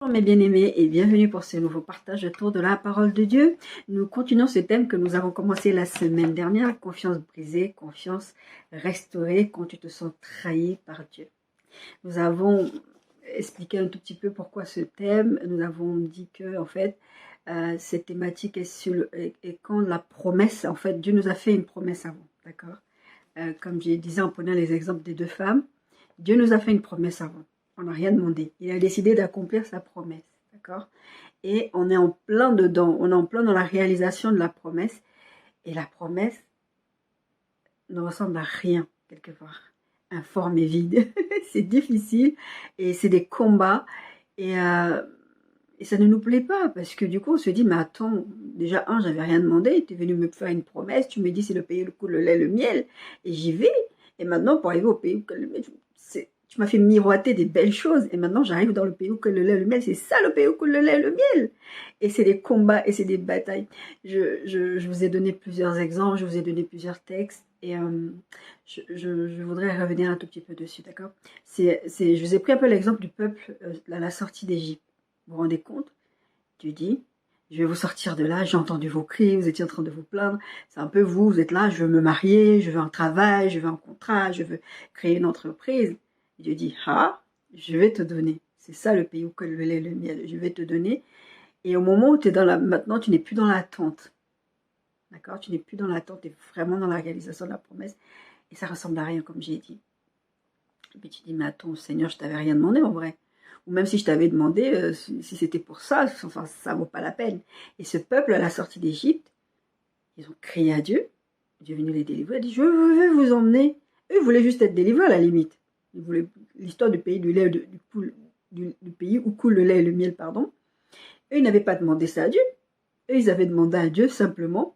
Bonjour mes bien-aimés et bienvenue pour ce nouveau partage autour de la parole de Dieu. Nous continuons ce thème que nous avons commencé la semaine dernière, confiance brisée, confiance restaurée quand tu te sens trahi par Dieu. Nous avons expliqué un tout petit peu pourquoi ce thème. Nous avons dit que en fait cette thématique est quand la promesse, en fait Dieu nous a fait une promesse avant, d'accord? Comme je disais en prenant les exemples des deux femmes, Dieu nous a fait une promesse avant. On n'a rien demandé. Il a décidé d'accomplir sa promesse. D'accord? Et on est en plein dedans. On est en plein dans la réalisation de la promesse. Et la promesse ne ressemble à rien, quelque part. Informe et vide. C'est difficile. Et c'est des combats. Et ça ne nous plaît pas. Parce que du coup, on se dit, mais attends, déjà, j'avais rien demandé. Tu es venu me faire une promesse. Tu me dis, c'est le pays, le coup, le lait, le miel. Et j'y vais. Et maintenant, pour arriver au pays où le miel, tu m'as fait miroiter des belles choses et maintenant j'arrive dans le pays où coule le lait et le miel. C'est ça le pays où coule le lait et le miel. Et c'est des combats et c'est des batailles. Je vous ai donné plusieurs exemples, je vous ai donné plusieurs textes et je voudrais revenir un tout petit peu dessus, d'accord? Je vous ai pris un peu l'exemple du peuple à la sortie d'Égypte. Vous vous rendez compte? Dieu dit, je vais vous sortir de là, j'ai entendu vos cris, vous étiez en train de vous plaindre. C'est un peu vous êtes là, je veux me marier, je veux un travail, je veux un contrat, je veux créer une entreprise. Et Dieu dit, je vais te donner. C'est ça le pays où coule le lait et le miel. Je vais te donner. Et au moment où tu es maintenant, tu n'es plus dans l'attente. D'accord? Tu n'es plus dans l'attente, tu es vraiment dans la réalisation de la promesse. Et ça ressemble à rien, comme j'ai dit. Et puis tu dis, mais attends, Seigneur, je t'avais rien demandé en vrai. Ou même si je t'avais demandé, si c'était pour ça, enfin, ça vaut pas la peine. Et ce peuple, à la sortie d'Égypte, ils ont crié à Dieu. Dieu est venu les délivrer. Il a dit, je veux vous emmener. Eux, ils voulaient juste être délivrés à la limite. Ils voulaient l'histoire du pays du lait, du pays où coule le lait et le miel, pardon. Eux, ils n'avaient pas demandé ça à Dieu. Eux, ils avaient demandé à Dieu simplement,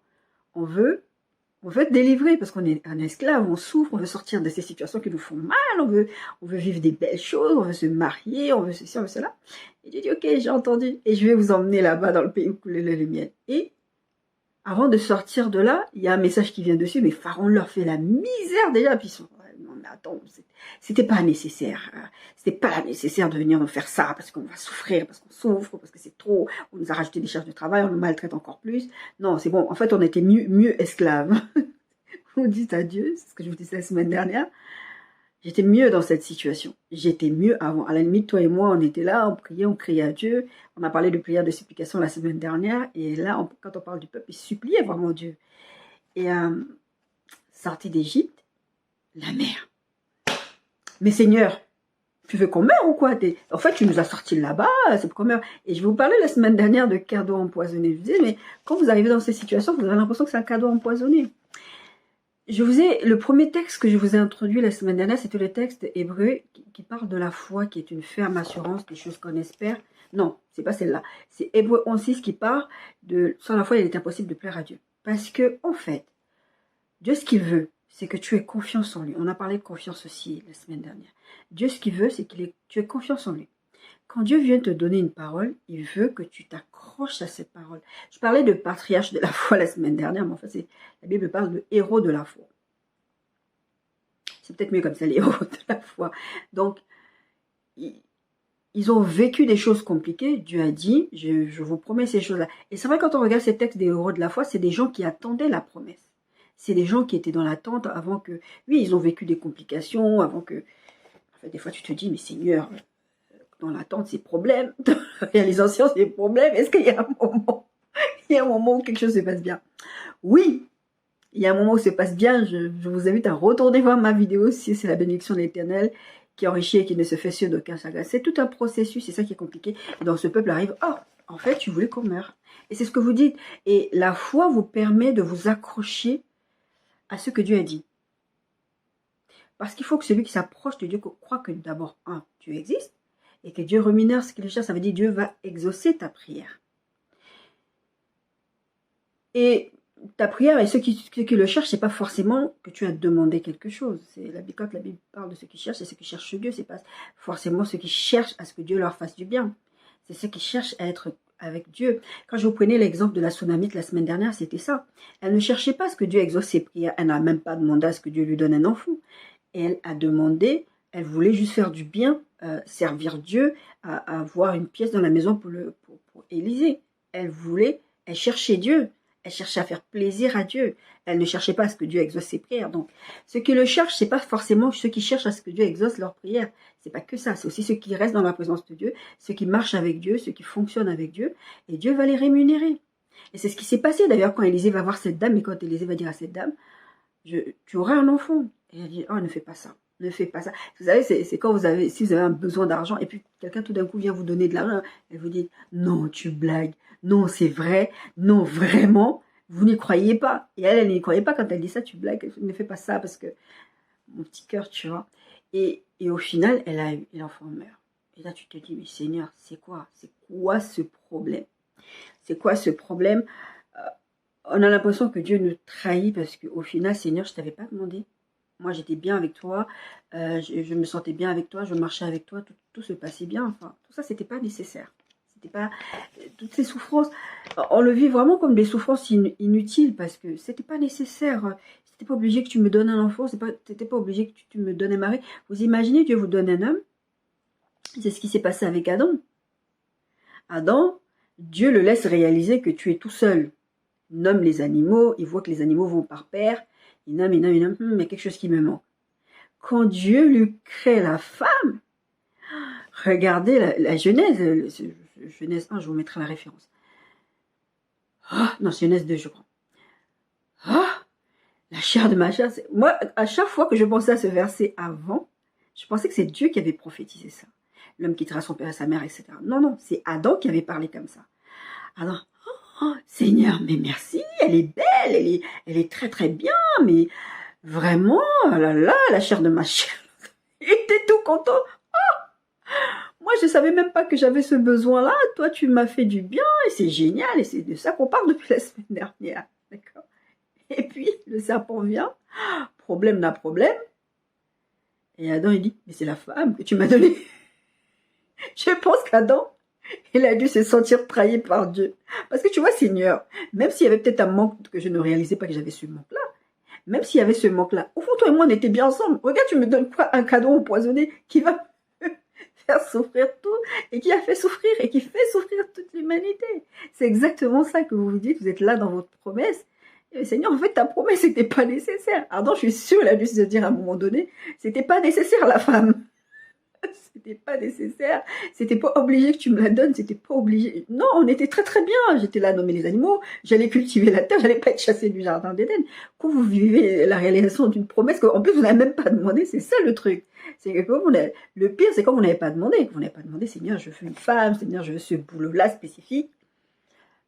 on veut être délivré parce qu'on est un esclave, on souffre, on veut sortir de ces situations qui nous font mal, on veut vivre des belles choses, on veut se marier, on veut ceci, on veut cela. Et Dieu dit, ok, j'ai entendu, et je vais vous emmener là-bas dans le pays où coule le lait et le miel. Et avant de sortir de là, il y a un message qui vient dessus, mais Pharaon leur fait la misère déjà, puis ils sont, non mais attends, c'était pas nécessaire, c'était pas nécessaire de venir nous faire ça, parce qu'on va souffrir, parce qu'on souffre, parce que c'est trop, on nous a rajouté des charges de travail, on nous maltraite encore plus. Non, c'est bon, en fait on était mieux esclaves. Vous dites à Dieu, c'est ce que je vous disais la semaine dernière, j'étais mieux dans cette situation. J'étais mieux avant. À la limite, toi et moi, on était là, on criait à Dieu. On a parlé de prière de supplication la semaine dernière. Et là, quand on parle du peuple, il suppliait vraiment Dieu. Et sorti d'Égypte, la mer. Mais Seigneur, tu veux qu'on meure ou quoi? En fait, tu nous as sortis là-bas, c'est pour qu'on meure. Et je vous parlais la semaine dernière de cadeaux empoisonnés. Je vous disais, mais quand vous arrivez dans ces situations, vous avez l'impression que c'est un cadeau empoisonné. Le premier texte que je vous ai introduit la semaine dernière, c'était le texte hébreu qui parle de la foi, qui est une ferme assurance des choses qu'on espère. Non, c'est pas celle-là. C'est Hébreu 11:6 qui parle de sans la foi, il est impossible de plaire à Dieu. Parce que, en fait, Dieu, ce qu'il veut, c'est que tu aies confiance en lui. On a parlé de confiance aussi la semaine dernière. Dieu, ce qu'il veut, c'est que tu aies confiance en lui. Quand Dieu vient te donner une parole, il veut que tu t'accroches à cette parole. Je parlais de patriarche de la foi la semaine dernière, mais en fait, la Bible parle de héros de la foi. C'est peut-être mieux comme ça, les héros de la foi. Donc, ils ont vécu des choses compliquées. Dieu a dit, je vous promets ces choses-là. Et c'est vrai, quand on regarde ces textes des héros de la foi, c'est des gens qui attendaient la promesse. C'est des gens qui étaient dans l'attente avant que... Oui, ils ont vécu des complications, avant que... En fait, des fois, tu te dis, mais Seigneur... Dans l'attente, c'est problème. Dans la réalisation, c'est problème. Est-ce qu'il y a un moment où quelque chose se passe bien? Oui, il y a un moment où ça se passe bien. Je vous invite à retourner voir ma vidéo si c'est la bénédiction de l'Éternel qui enrichit et qui ne se fait sûr d'aucun chagrin. C'est tout un processus, c'est ça qui est compliqué. Et donc ce peuple arrive, en fait, tu voulais qu'on meure. Et c'est ce que vous dites. Et la foi vous permet de vous accrocher à ce que Dieu a dit. Parce qu'il faut que celui qui s'approche de Dieu croit que d'abord, Dieu existe. Et que Dieu remunère ce qu'il cherche, ça veut dire que Dieu va exaucer ta prière. Et ta prière, et ceux qui le cherchent, c'est pas forcément que tu as demandé quelque chose. Quand la Bible parle de ceux qui cherchent, c'est ceux qui cherchent Dieu, c'est pas forcément ceux qui cherchent à ce que Dieu leur fasse du bien. C'est ceux qui cherchent à être avec Dieu. Quand je vous prenais l'exemple de la Sunamite la semaine dernière, c'était ça. Elle ne cherchait pas à ce que Dieu exauce ses prières. Elle n'a même pas demandé à ce que Dieu lui donne un enfant. Elle a demandé Elle voulait juste faire du bien, servir Dieu, avoir une pièce dans la maison pour Élisée. Elle cherchait Dieu. Elle cherchait à faire plaisir à Dieu. Elle ne cherchait pas à ce que Dieu exauce ses prières. Donc, ceux qui le cherchent, c'est pas forcément ceux qui cherchent à ce que Dieu exauce leurs prières. C'est pas que ça. C'est aussi ceux qui restent dans la présence de Dieu, ceux qui marchent avec Dieu, ceux qui fonctionnent avec Dieu. Et Dieu va les rémunérer. Et c'est ce qui s'est passé d'ailleurs quand Élisée va voir cette dame et quand Élisée va dire à cette dame, tu auras un enfant. Et elle dit, oh, ne fais pas ça. Ne fais pas ça. Vous savez, c'est quand si vous avez un besoin d'argent et puis quelqu'un tout d'un coup vient vous donner de l'argent, elle vous dit, non, tu blagues. Non, c'est vrai. Non, vraiment. Vous n'y croyez pas. Et elle n'y croyait pas quand elle dit ça, tu blagues. Ne fais pas ça parce que mon petit cœur, tu vois. Et au final, elle a eu, et l'enfant meurt. Et là, tu te dis, mais Seigneur, c'est quoi? C'est quoi ce problème? C'est quoi ce problème? On a l'impression que Dieu nous trahit parce qu'au final, Seigneur, je ne t'avais pas demandé. Moi, j'étais bien avec toi, je me sentais bien avec toi, je marchais avec toi, tout se passait bien. Enfin, tout ça, c'était pas nécessaire. C'était pas toutes ces souffrances. On le vit vraiment comme des souffrances inutiles parce que c'était pas nécessaire. C'était pas obligé que tu me donnes un enfant, c'était pas obligé que tu me donnes un mari. Vous imaginez, Dieu vous donne un homme. C'est ce qui s'est passé avec Adam. Adam, Dieu le laisse réaliser que tu es tout seul. Il nomme les animaux, il voit que les animaux vont par paire. Il nomme, mais il y a quelque chose qui me manque. Quand Dieu lui crée la femme, regardez la Genèse, Genèse 1, je vous mettrai la référence. Non, Genèse 2, je crois. La chair de ma chair. Moi, à chaque fois que je pensais à ce verset avant, je pensais que c'est Dieu qui avait prophétisé ça. L'homme quittera son père et sa mère, etc. Non, c'est Adam qui avait parlé comme ça. Alors, Seigneur, mais merci, elle est belle, elle est très très bien, mais vraiment, oh là là, la chair de ma chair. Il était tout content. Moi, je ne savais même pas que j'avais ce besoin-là. Toi, tu m'as fait du bien et c'est génial. Et c'est de ça qu'on parle depuis la semaine dernière. D'accord. Et puis, le serpent vient. Problème n'a problème. Et Adam, il dit, mais c'est la femme que tu m'as donnée. Je pense qu'Adam, il a dû se sentir trahi par Dieu. Parce que tu vois, Seigneur, même s'il y avait peut-être un manque que je ne réalisais pas que j'avais ce manque-là, même s'il y avait ce manque-là, au fond, toi et moi, on était bien ensemble. Regarde, tu me donnes quoi? Un cadeau empoisonné qui va faire souffrir tout et qui a fait souffrir et qui fait souffrir toute l'humanité. C'est exactement ça que vous vous dites. Vous êtes là dans votre promesse. Et Seigneur, en fait, ta promesse n'était pas nécessaire. Adam, je suis sûre, il a dû se dire à un moment donné, c'était pas nécessaire, la femme. C'était pas nécessaire, c'était pas obligé que tu me la donnes, c'était pas obligé. Non, on était très très bien, j'étais là à nommer les animaux, j'allais cultiver la terre, j'allais pas être chassée du jardin d'Éden. Quand vous vivez la réalisation d'une promesse, qu'en plus vous n'avez même pas demandé, c'est ça le truc. C'est que le pire, c'est quand vous n'avez pas demandé. Quand vous n'avez pas demandé, Seigneur, je veux une femme, Seigneur, je veux ce boulot-là spécifique.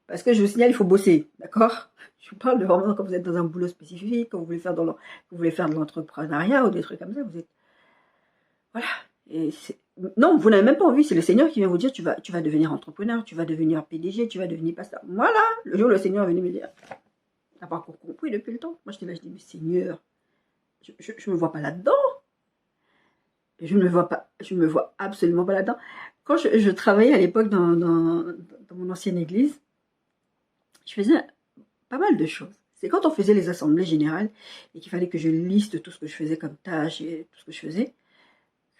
Parce que je vous signale, il faut bosser, d'accord? Je vous parle de vraiment quand vous êtes dans un boulot spécifique, quand vous voulez faire de l'entrepreneuriat ou des trucs comme ça, vous êtes... Voilà. Et non, vous n'avez même pas envie, c'est le Seigneur qui vient vous dire, tu vas devenir entrepreneur, tu vas devenir PDG, tu vas devenir pasteur. Voilà, le jour où le Seigneur est venu me dire, t'as pas encore compris depuis le temps. Moi, j'étais là, je dis, mais Seigneur, je me vois pas là-dedans. Je me vois absolument pas là-dedans. Quand je travaillais à l'époque dans mon ancienne église, je faisais pas mal de choses. C'est quand on faisait les assemblées générales et qu'il fallait que je liste tout ce que je faisais comme tâche et tout ce que je faisais.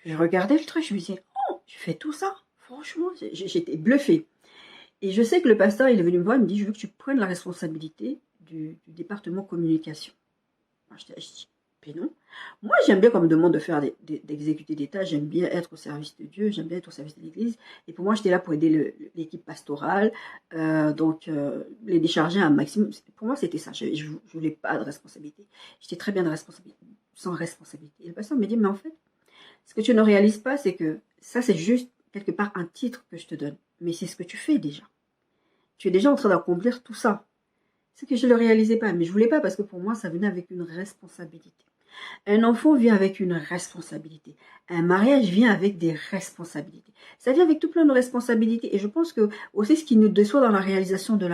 Je regardais le truc, je me disais, oh, tu fais tout ça? Franchement, j'étais bluffée. Et je sais que le pasteur, il est venu me voir, il me dit, je veux que tu prennes la responsabilité du département communication. Moi, je dis, mais non. Moi, j'aime bien, quand on me demande de faire d'exécuter des tâches, j'aime bien être au service de Dieu, j'aime bien être au service de l'Église. Et pour moi, j'étais là pour aider l'équipe pastorale, les décharger un maximum. Pour moi, c'était ça. Je ne voulais pas de responsabilité. J'étais très bien sans responsabilité. Et le pasteur me dit, mais en fait, ce que tu ne réalises pas, c'est que ça, c'est juste quelque part un titre que je te donne. Mais c'est ce que tu fais déjà. Tu es déjà en train d'accomplir tout ça. C'est que je ne le réalisais pas. Mais je ne voulais pas parce que pour moi, ça venait avec une responsabilité. Un enfant vient avec une responsabilité. Un mariage vient avec des responsabilités. Ça vient avec tout plein de responsabilités. Et je pense que aussi ce qui nous déçoit dans la réalisation de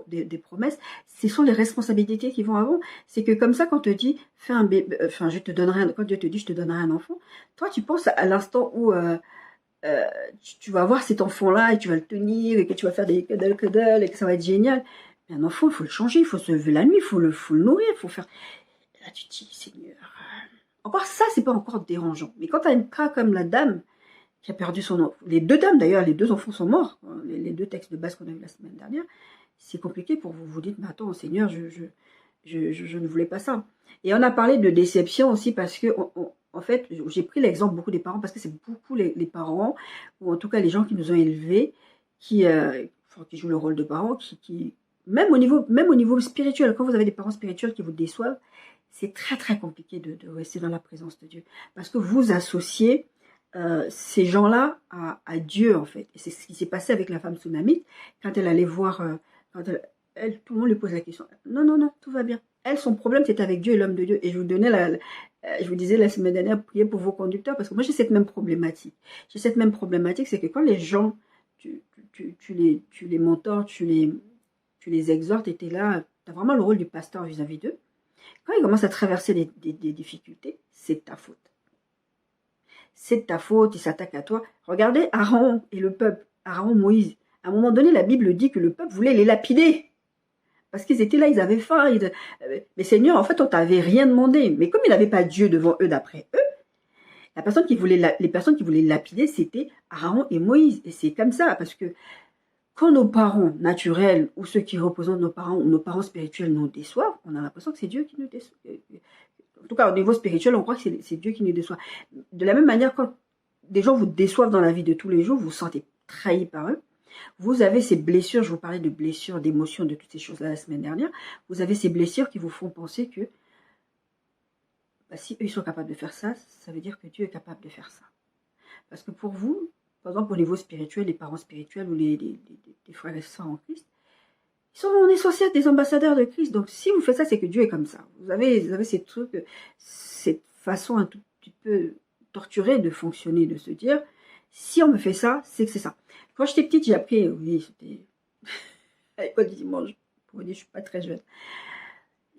des promesses, ce sont les responsabilités qui vont avant. C'est que comme ça, quand on te dit, fais un bébé, quand Dieu te dit, je te donnerai un enfant, toi, tu penses à l'instant où tu vas voir cet enfant-là et tu vas le tenir et que tu vas faire des cuddle et que ça va être génial. Mais un enfant, il faut le changer, il faut se lever la nuit, il faut le nourrir, il faut faire... Et là, tu te dis, Seigneur, encore ça, c'est pas encore dérangeant. Mais quand tu as un cas comme la dame qui a perdu son enfant, les deux dames d'ailleurs, les deux enfants sont morts, les deux textes de base qu'on a vu la semaine dernière, c'est compliqué pour vous. Vous dites, mais attends, Seigneur, je ne voulais pas ça. Et on a parlé de déception aussi parce que, en fait, j'ai pris l'exemple beaucoup des parents parce que c'est beaucoup les parents, ou en tout cas les gens qui nous ont élevés, qui jouent le rôle de parents, même au niveau spirituel, quand vous avez des parents spirituels qui vous déçoivent, c'est très très compliqué de rester dans la présence de Dieu. Parce que vous associez ces gens-là à Dieu, en fait. Et c'est ce qui s'est passé avec la femme tsunamite, quand elle allait voir, tout le monde lui pose la question. Non, non, non, tout va bien. Elle, son problème, c'était avec Dieu et l'homme de Dieu. Et je vous disais la semaine dernière, priez pour vos conducteurs, parce que moi, j'ai cette même problématique. J'ai cette même problématique, c'est que quand les gens, tu les mentors, tu les exhortes, et tu es là, tu as vraiment le rôle du pasteur vis-à-vis d'eux. Quand ils commencent à traverser des difficultés, c'est de ta faute. C'est de ta faute, ils s'attaquent à toi. Regardez Aaron et le peuple, Aaron, Moïse. À un moment donné, la Bible dit que le peuple voulait les lapider. Parce qu'ils étaient là, ils avaient faim. Mais Seigneur, en fait, on t'avait rien demandé. Mais comme il n'avait pas Dieu devant eux, d'après eux, les personnes qui voulaient lapider, c'était Aaron et Moïse. Et c'est comme ça, parce que quand nos parents naturels, ou ceux qui représentent nos parents, ou nos parents spirituels nous déçoivent, on a l'impression que c'est Dieu qui nous déçoit. En tout cas, au niveau spirituel, on croit que c'est Dieu qui nous déçoit. De la même manière, quand des gens vous déçoivent dans la vie de tous les jours, vous vous sentez trahi par eux. Vous avez ces blessures, je vous parlais de blessures, d'émotions, de toutes ces choses-là la semaine dernière. Vous avez ces blessures qui vous font penser que si eux ils sont capables de faire ça, ça veut dire que Dieu est capable de faire ça. Parce que pour vous, par exemple au niveau spirituel, les parents spirituels ou les frères et sœurs en Christ, on est censés être des ambassadeurs de Christ. Donc si vous faites ça, c'est que Dieu est comme ça. Vous avez ces trucs, cette façon un tout petit peu torturée de fonctionner, de se dire, si on me fait ça, c'est que c'est ça. Quand j'étais petite, j'ai appris, oui, c'était à l'école du dimanche, pour vous dire, je suis pas très jeune.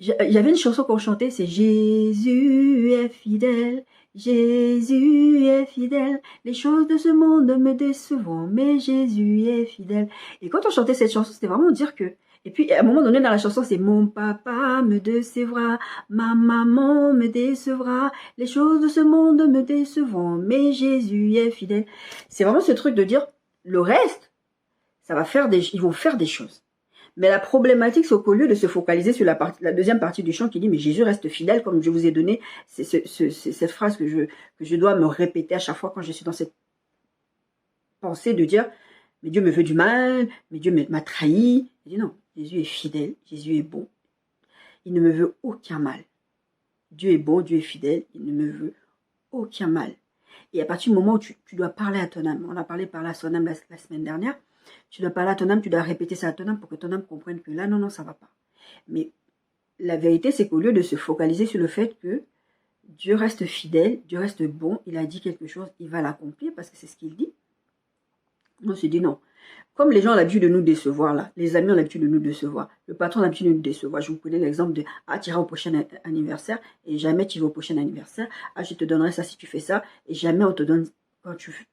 Il y avait une chanson qu'on chantait, c'est Jésus est fidèle, Jésus est fidèle, les choses de ce monde me décevront, mais Jésus est fidèle. Et quand on chantait cette chanson, c'était vraiment dire que, et puis à un moment donné dans la chanson, c'est mon papa me décevra, ma maman me décevra, les choses de ce monde me décevront, mais Jésus est fidèle. C'est vraiment ce truc de dire, le reste, ils vont faire des choses. Mais la problématique, c'est qu'au lieu de se focaliser sur la deuxième partie du chant qui dit « Mais Jésus reste fidèle », comme je vous ai donné, c'est cette phrase que je dois me répéter à chaque fois quand je suis dans cette pensée de dire « Mais Dieu me veut du mal, mais Dieu m'a trahi ». Je dis non, Jésus est fidèle, Jésus est bon. Il ne me veut aucun mal. Dieu est bon, Dieu est fidèle, il ne me veut aucun mal. Et à partir du moment où tu dois parler à ton âme, on a parlé par là à son âme la semaine dernière, tu dois parler à ton âme, tu dois répéter ça à ton âme pour que ton âme comprenne que là, non, non, ça ne va pas. Mais la vérité, c'est qu'au lieu de se focaliser sur le fait que Dieu reste fidèle, Dieu reste bon, il a dit quelque chose, il va l'accomplir parce que c'est ce qu'il dit. On se dit non. Comme les gens ont l'habitude de nous décevoir, là, les amis ont l'habitude de nous décevoir, le patron a l'habitude de nous décevoir. Je vous prenais l'exemple de « Ah, tu iras au prochain anniversaire et jamais tu vas au prochain anniversaire. Ah, je te donnerai ça si tu fais ça et jamais on te donne quand tu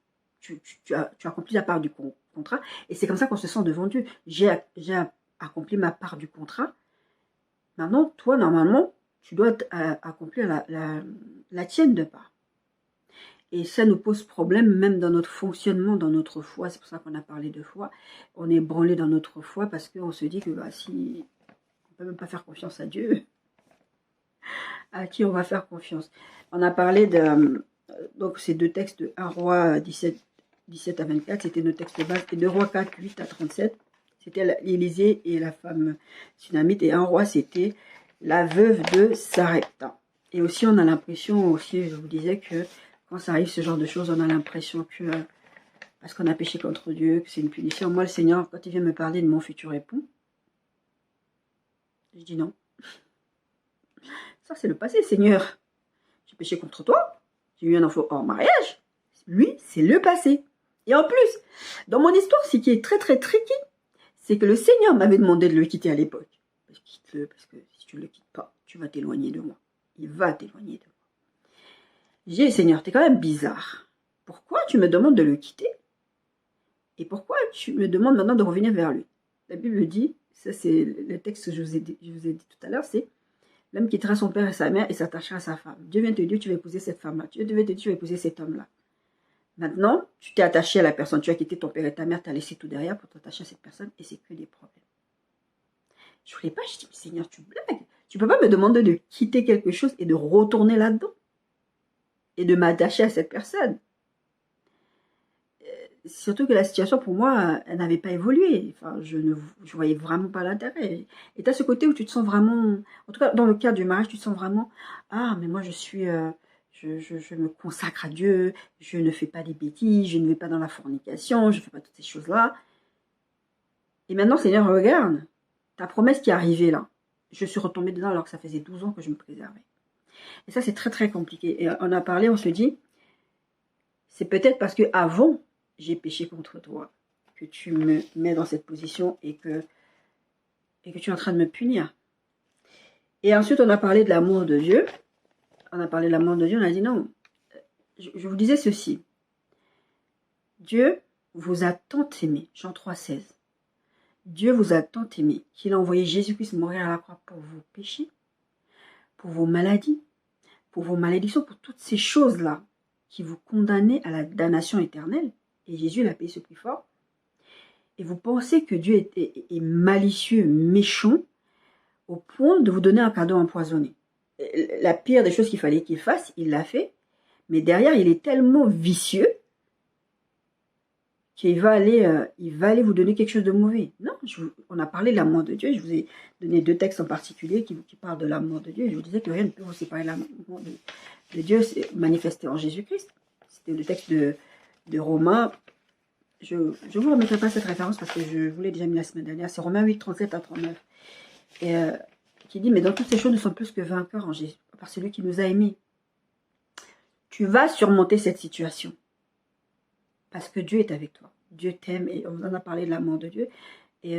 accomplis la part du contrat. » Et c'est comme ça qu'on se sent devant Dieu. J'ai accompli ma part du contrat. Maintenant, toi, normalement, tu dois accomplir la tienne de part. Et ça nous pose problème même dans notre fonctionnement, dans notre foi. C'est pour ça qu'on a parlé de foi. On est branlé dans notre foi parce qu'on se dit que si on ne peut même pas faire confiance à Dieu, à qui on va faire confiance? On a parlé de donc ces deux textes de 1 Roi 17 à 24, c'était nos textes de base, et 2 Rois 4, 8 à 37, c'était l'Élysée et la femme tsunamite, et 1 Roi, c'était la veuve de Sarepta. Et aussi, on a l'impression, aussi, je vous disais que quand ça arrive ce genre de choses, on a l'impression que, parce qu'on a péché contre Dieu, que c'est une punition. Moi, le Seigneur, quand il vient me parler de mon futur époux, je dis non. Ça, c'est le passé, Seigneur. J'ai péché contre toi, j'ai eu un enfant hors mariage. Lui, c'est le passé. Et en plus, dans mon histoire, ce qui est très très tricky, c'est que le Seigneur m'avait demandé de le quitter à l'époque. Quitte-le, parce que si tu ne le quittes pas, tu vas t'éloigner de moi. Il va t'éloigner de moi. J'ai dit, Seigneur, t'es quand même bizarre. Pourquoi tu me demandes de le quitter? Et pourquoi tu me demandes maintenant de revenir vers lui? La Bible dit, ça c'est le texte que je vous ai dit tout à l'heure, c'est L'homme quittera son père et sa mère et s'attachera à sa femme. Dieu vient te dire, tu vas épouser cette femme-là. Dieu vient te dire, tu vas épouser cet homme-là. Maintenant, tu t'es attaché à la personne. Tu as quitté ton père et ta mère, tu as laissé tout derrière pour t'attacher à cette personne et c'est que des problèmes. Je ne voulais pas, je dis, Seigneur, tu blagues. Tu ne peux pas me demander de quitter quelque chose et de retourner là-dedans. Et de m'attacher à cette personne. Surtout que la situation, pour moi, elle n'avait pas évolué. Enfin, je voyais vraiment pas l'intérêt. Et tu as ce côté où tu te sens vraiment, en tout cas, dans le cadre du mariage, tu te sens vraiment, ah, mais moi, je me consacre à Dieu, je ne fais pas des bêtises, je ne vais pas dans la fornication, je ne fais pas toutes ces choses-là. Et maintenant, Seigneur, regarde, ta promesse qui est arrivée là, je suis retombée dedans alors que ça faisait 12 ans que je me préservais. Et ça, c'est très, très compliqué. Et on a parlé, on se dit, c'est peut-être parce que avant j'ai péché contre toi, que tu me mets dans cette position et que tu es en train de me punir. Et ensuite, on a parlé de l'amour de Dieu. On a parlé de l'amour de Dieu, on a dit non. Je vous disais ceci. Dieu vous a tant aimé, Jean 3,16. Dieu vous a tant aimé qu'il a envoyé Jésus-Christ mourir à la croix pour vos péchés, pour vos maladies, pour vos malédictions, pour toutes ces choses-là qui vous condamnaient à la damnation éternelle. Et Jésus l'a payé ce prix fort. Et vous pensez que Dieu est malicieux, méchant, au point de vous donner un cadeau empoisonné. La pire des choses qu'il fallait qu'il fasse, il l'a fait. Mais derrière, il est tellement vicieux qu'il va aller vous donner quelque chose de mauvais. Non, on a parlé de l'amour de Dieu. Je vous ai donné 2 textes en particulier qui parlent de l'amour de Dieu. Et je vous disais que rien ne peut vous séparer de l'amour de Dieu manifesté en Jésus-Christ. C'était le texte de Romains. Je ne vous remettrai pas cette référence parce que je vous l'ai déjà mis la semaine dernière. C'est Romains 8, 37 à 39. Et qui dit, mais dans toutes ces choses, nous sommes plus que vainqueurs en Jésus, par celui qui nous a aimés. Tu vas surmonter cette situation. Parce que Dieu est avec toi. Dieu t'aime et on en a parlé de l'amour de Dieu. Et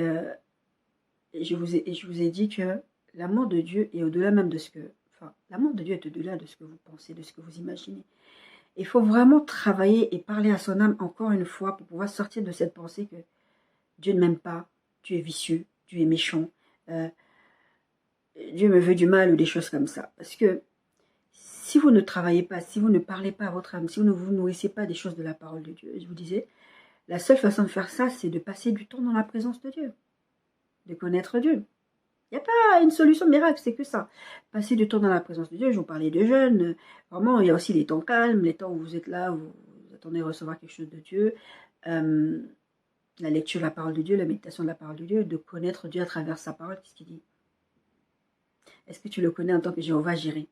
je vous ai dit que l'amour de Dieu est au-delà même de ce que... Enfin, l'amour de Dieu est au-delà de ce que vous pensez, de ce que vous imaginez. Il faut vraiment travailler et parler à son âme encore une fois pour pouvoir sortir de cette pensée que Dieu ne m'aime pas, Dieu est vicieux, Dieu est méchant, Dieu me veut du mal ou des choses comme ça. Parce que si vous ne travaillez pas, si vous ne parlez pas à votre âme, si vous ne vous nourrissez pas des choses de la parole de Dieu, je vous disais, la seule façon de faire ça, c'est de passer du temps dans la présence de Dieu, de connaître Dieu. Il n'y a pas une solution miracle, c'est que ça. Passer du temps dans la présence de Dieu, je vous parlais de jeûne. Vraiment, il y a aussi les temps calmes, les temps où vous êtes là, vous attendez à recevoir quelque chose de Dieu. La lecture de la parole de Dieu, la méditation de la parole de Dieu, de connaître Dieu à travers sa parole. Qu'est-ce qu'il dit? Est-ce que tu le connais en tant que Jéhovah Jireh?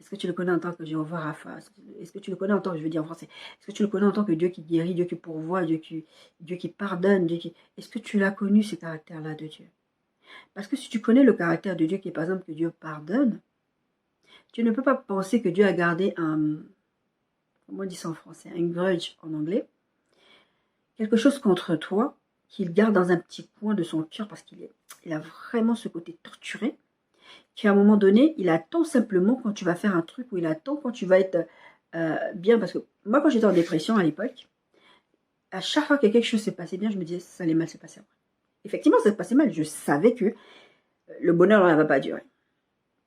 Est-ce que tu le connais en tant que Jéhovah Rapha? Est-ce que tu le connais en tant que, je veux dire en français, est-ce que tu le connais en tant que Dieu qui guérit, Dieu qui pourvoit, Dieu qui pardonne, Est-ce que tu l'as connu, ces caractères-là de Dieu? Parce que si tu connais le caractère de Dieu, qui est par exemple que Dieu pardonne, tu ne peux pas penser que Dieu a gardé comment on dit ça en français, un grudge en anglais, quelque chose contre toi, qu'il garde dans un petit coin de son cœur, parce qu'il a vraiment ce côté torturé, qu'à un moment donné, il attend simplement quand tu vas faire un truc, ou il attend quand tu vas être bien, parce que moi quand j'étais en dépression à l'époque, à chaque fois que quelque chose s'est passé bien, je me disais, ça allait mal se passer après. Effectivement, ça se passait mal. Je savais que le bonheur ne va pas durer.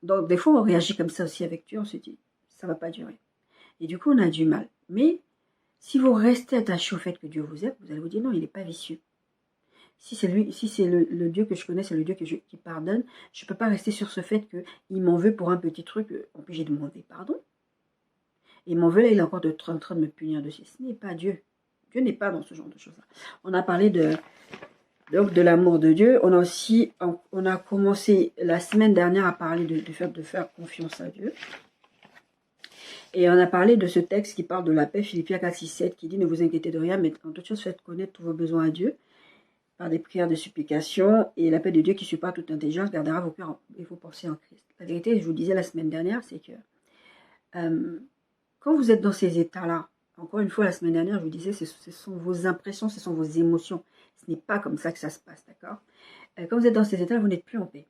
Donc, des fois, on réagit comme ça aussi avec Dieu. On se dit, ça ne va pas durer. Et du coup, on a du mal. Mais si vous restez attaché au fait que Dieu vous aime, vous allez vous dire, non, il n'est pas vicieux. Si c'est le Dieu que je connais, c'est le Dieu qui pardonne, je ne peux pas rester sur ce fait qu'il m'en veut pour un petit truc. En plus, j'ai demandé pardon. Et il m'en veut, là, il est encore en train de me punir dessus. Ce n'est pas Dieu. Dieu n'est pas dans ce genre de choses-là. On a parlé de l'amour de Dieu. On a commencé la semaine dernière à parler du fait de faire confiance à Dieu. Et on a parlé de ce texte qui parle de la paix, Philippiens 4, 6, 7, qui dit « Ne vous inquiétez de rien, mais en toute chose, faites connaître tous vos besoins à Dieu, par des prières de supplication, et la paix de Dieu qui supporte toute intelligence gardera vos cœurs et vos pensées en Christ. » La vérité, je vous disais la semaine dernière, c'est que quand vous êtes dans ces états-là, encore une fois, la semaine dernière, je vous disais, ce sont vos impressions, ce sont vos émotions. Ce n'est pas comme ça que ça se passe, d'accord? Quand vous êtes dans ces états, vous n'êtes plus en paix.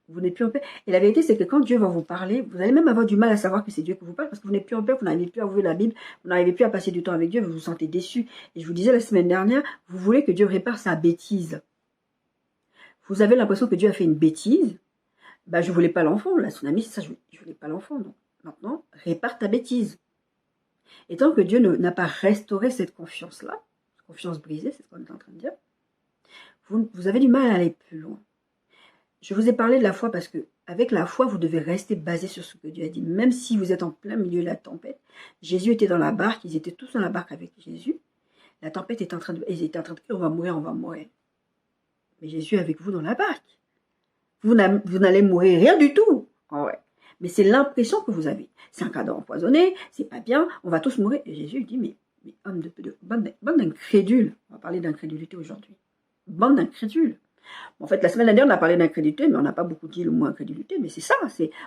Vous n'êtes plus en paix. Et la vérité, c'est que quand Dieu va vous parler, vous allez même avoir du mal à savoir que c'est Dieu qui vous parle, parce que vous n'êtes plus en paix, vous n'arrivez plus à ouvrir la Bible, vous n'arrivez plus à passer du temps avec Dieu, vous vous sentez déçu. Et je vous disais la semaine dernière, vous voulez que Dieu répare sa bêtise. Vous avez l'impression que Dieu a fait une bêtise, Bah, je voulais pas l'enfant. La tsunami, c'est ça, je voulais pas l'enfant. Donc, maintenant, répare ta bêtise. Et tant que Dieu n'a pas restauré cette confiance-là, confiance brisée, c'est ce qu'on est en train de dire, vous avez du mal à aller plus loin. Je vous ai parlé de la foi parce que avec la foi, vous devez rester basé sur ce que Dieu a dit. Même si vous êtes en plein milieu de la tempête, Jésus était dans la barque, ils étaient tous dans la barque avec Jésus. La tempête est en train de... Ils étaient en train de dire, on va mourir, on va mourir. Mais Jésus est avec vous dans la barque. Vous n'allez mourir rien du tout. Oh ouais. Mais c'est l'impression que vous avez. C'est un cadeau empoisonné, c'est pas bien, on va tous mourir. Et Jésus dit, mais homme de bande d'incrédules. On va parler d'incrédulité aujourd'hui. Bande d'incrédules. En fait, la semaine dernière, on a parlé d'incrédulité, mais on n'a pas beaucoup dit le mot incrédulité. Mais c'est ça.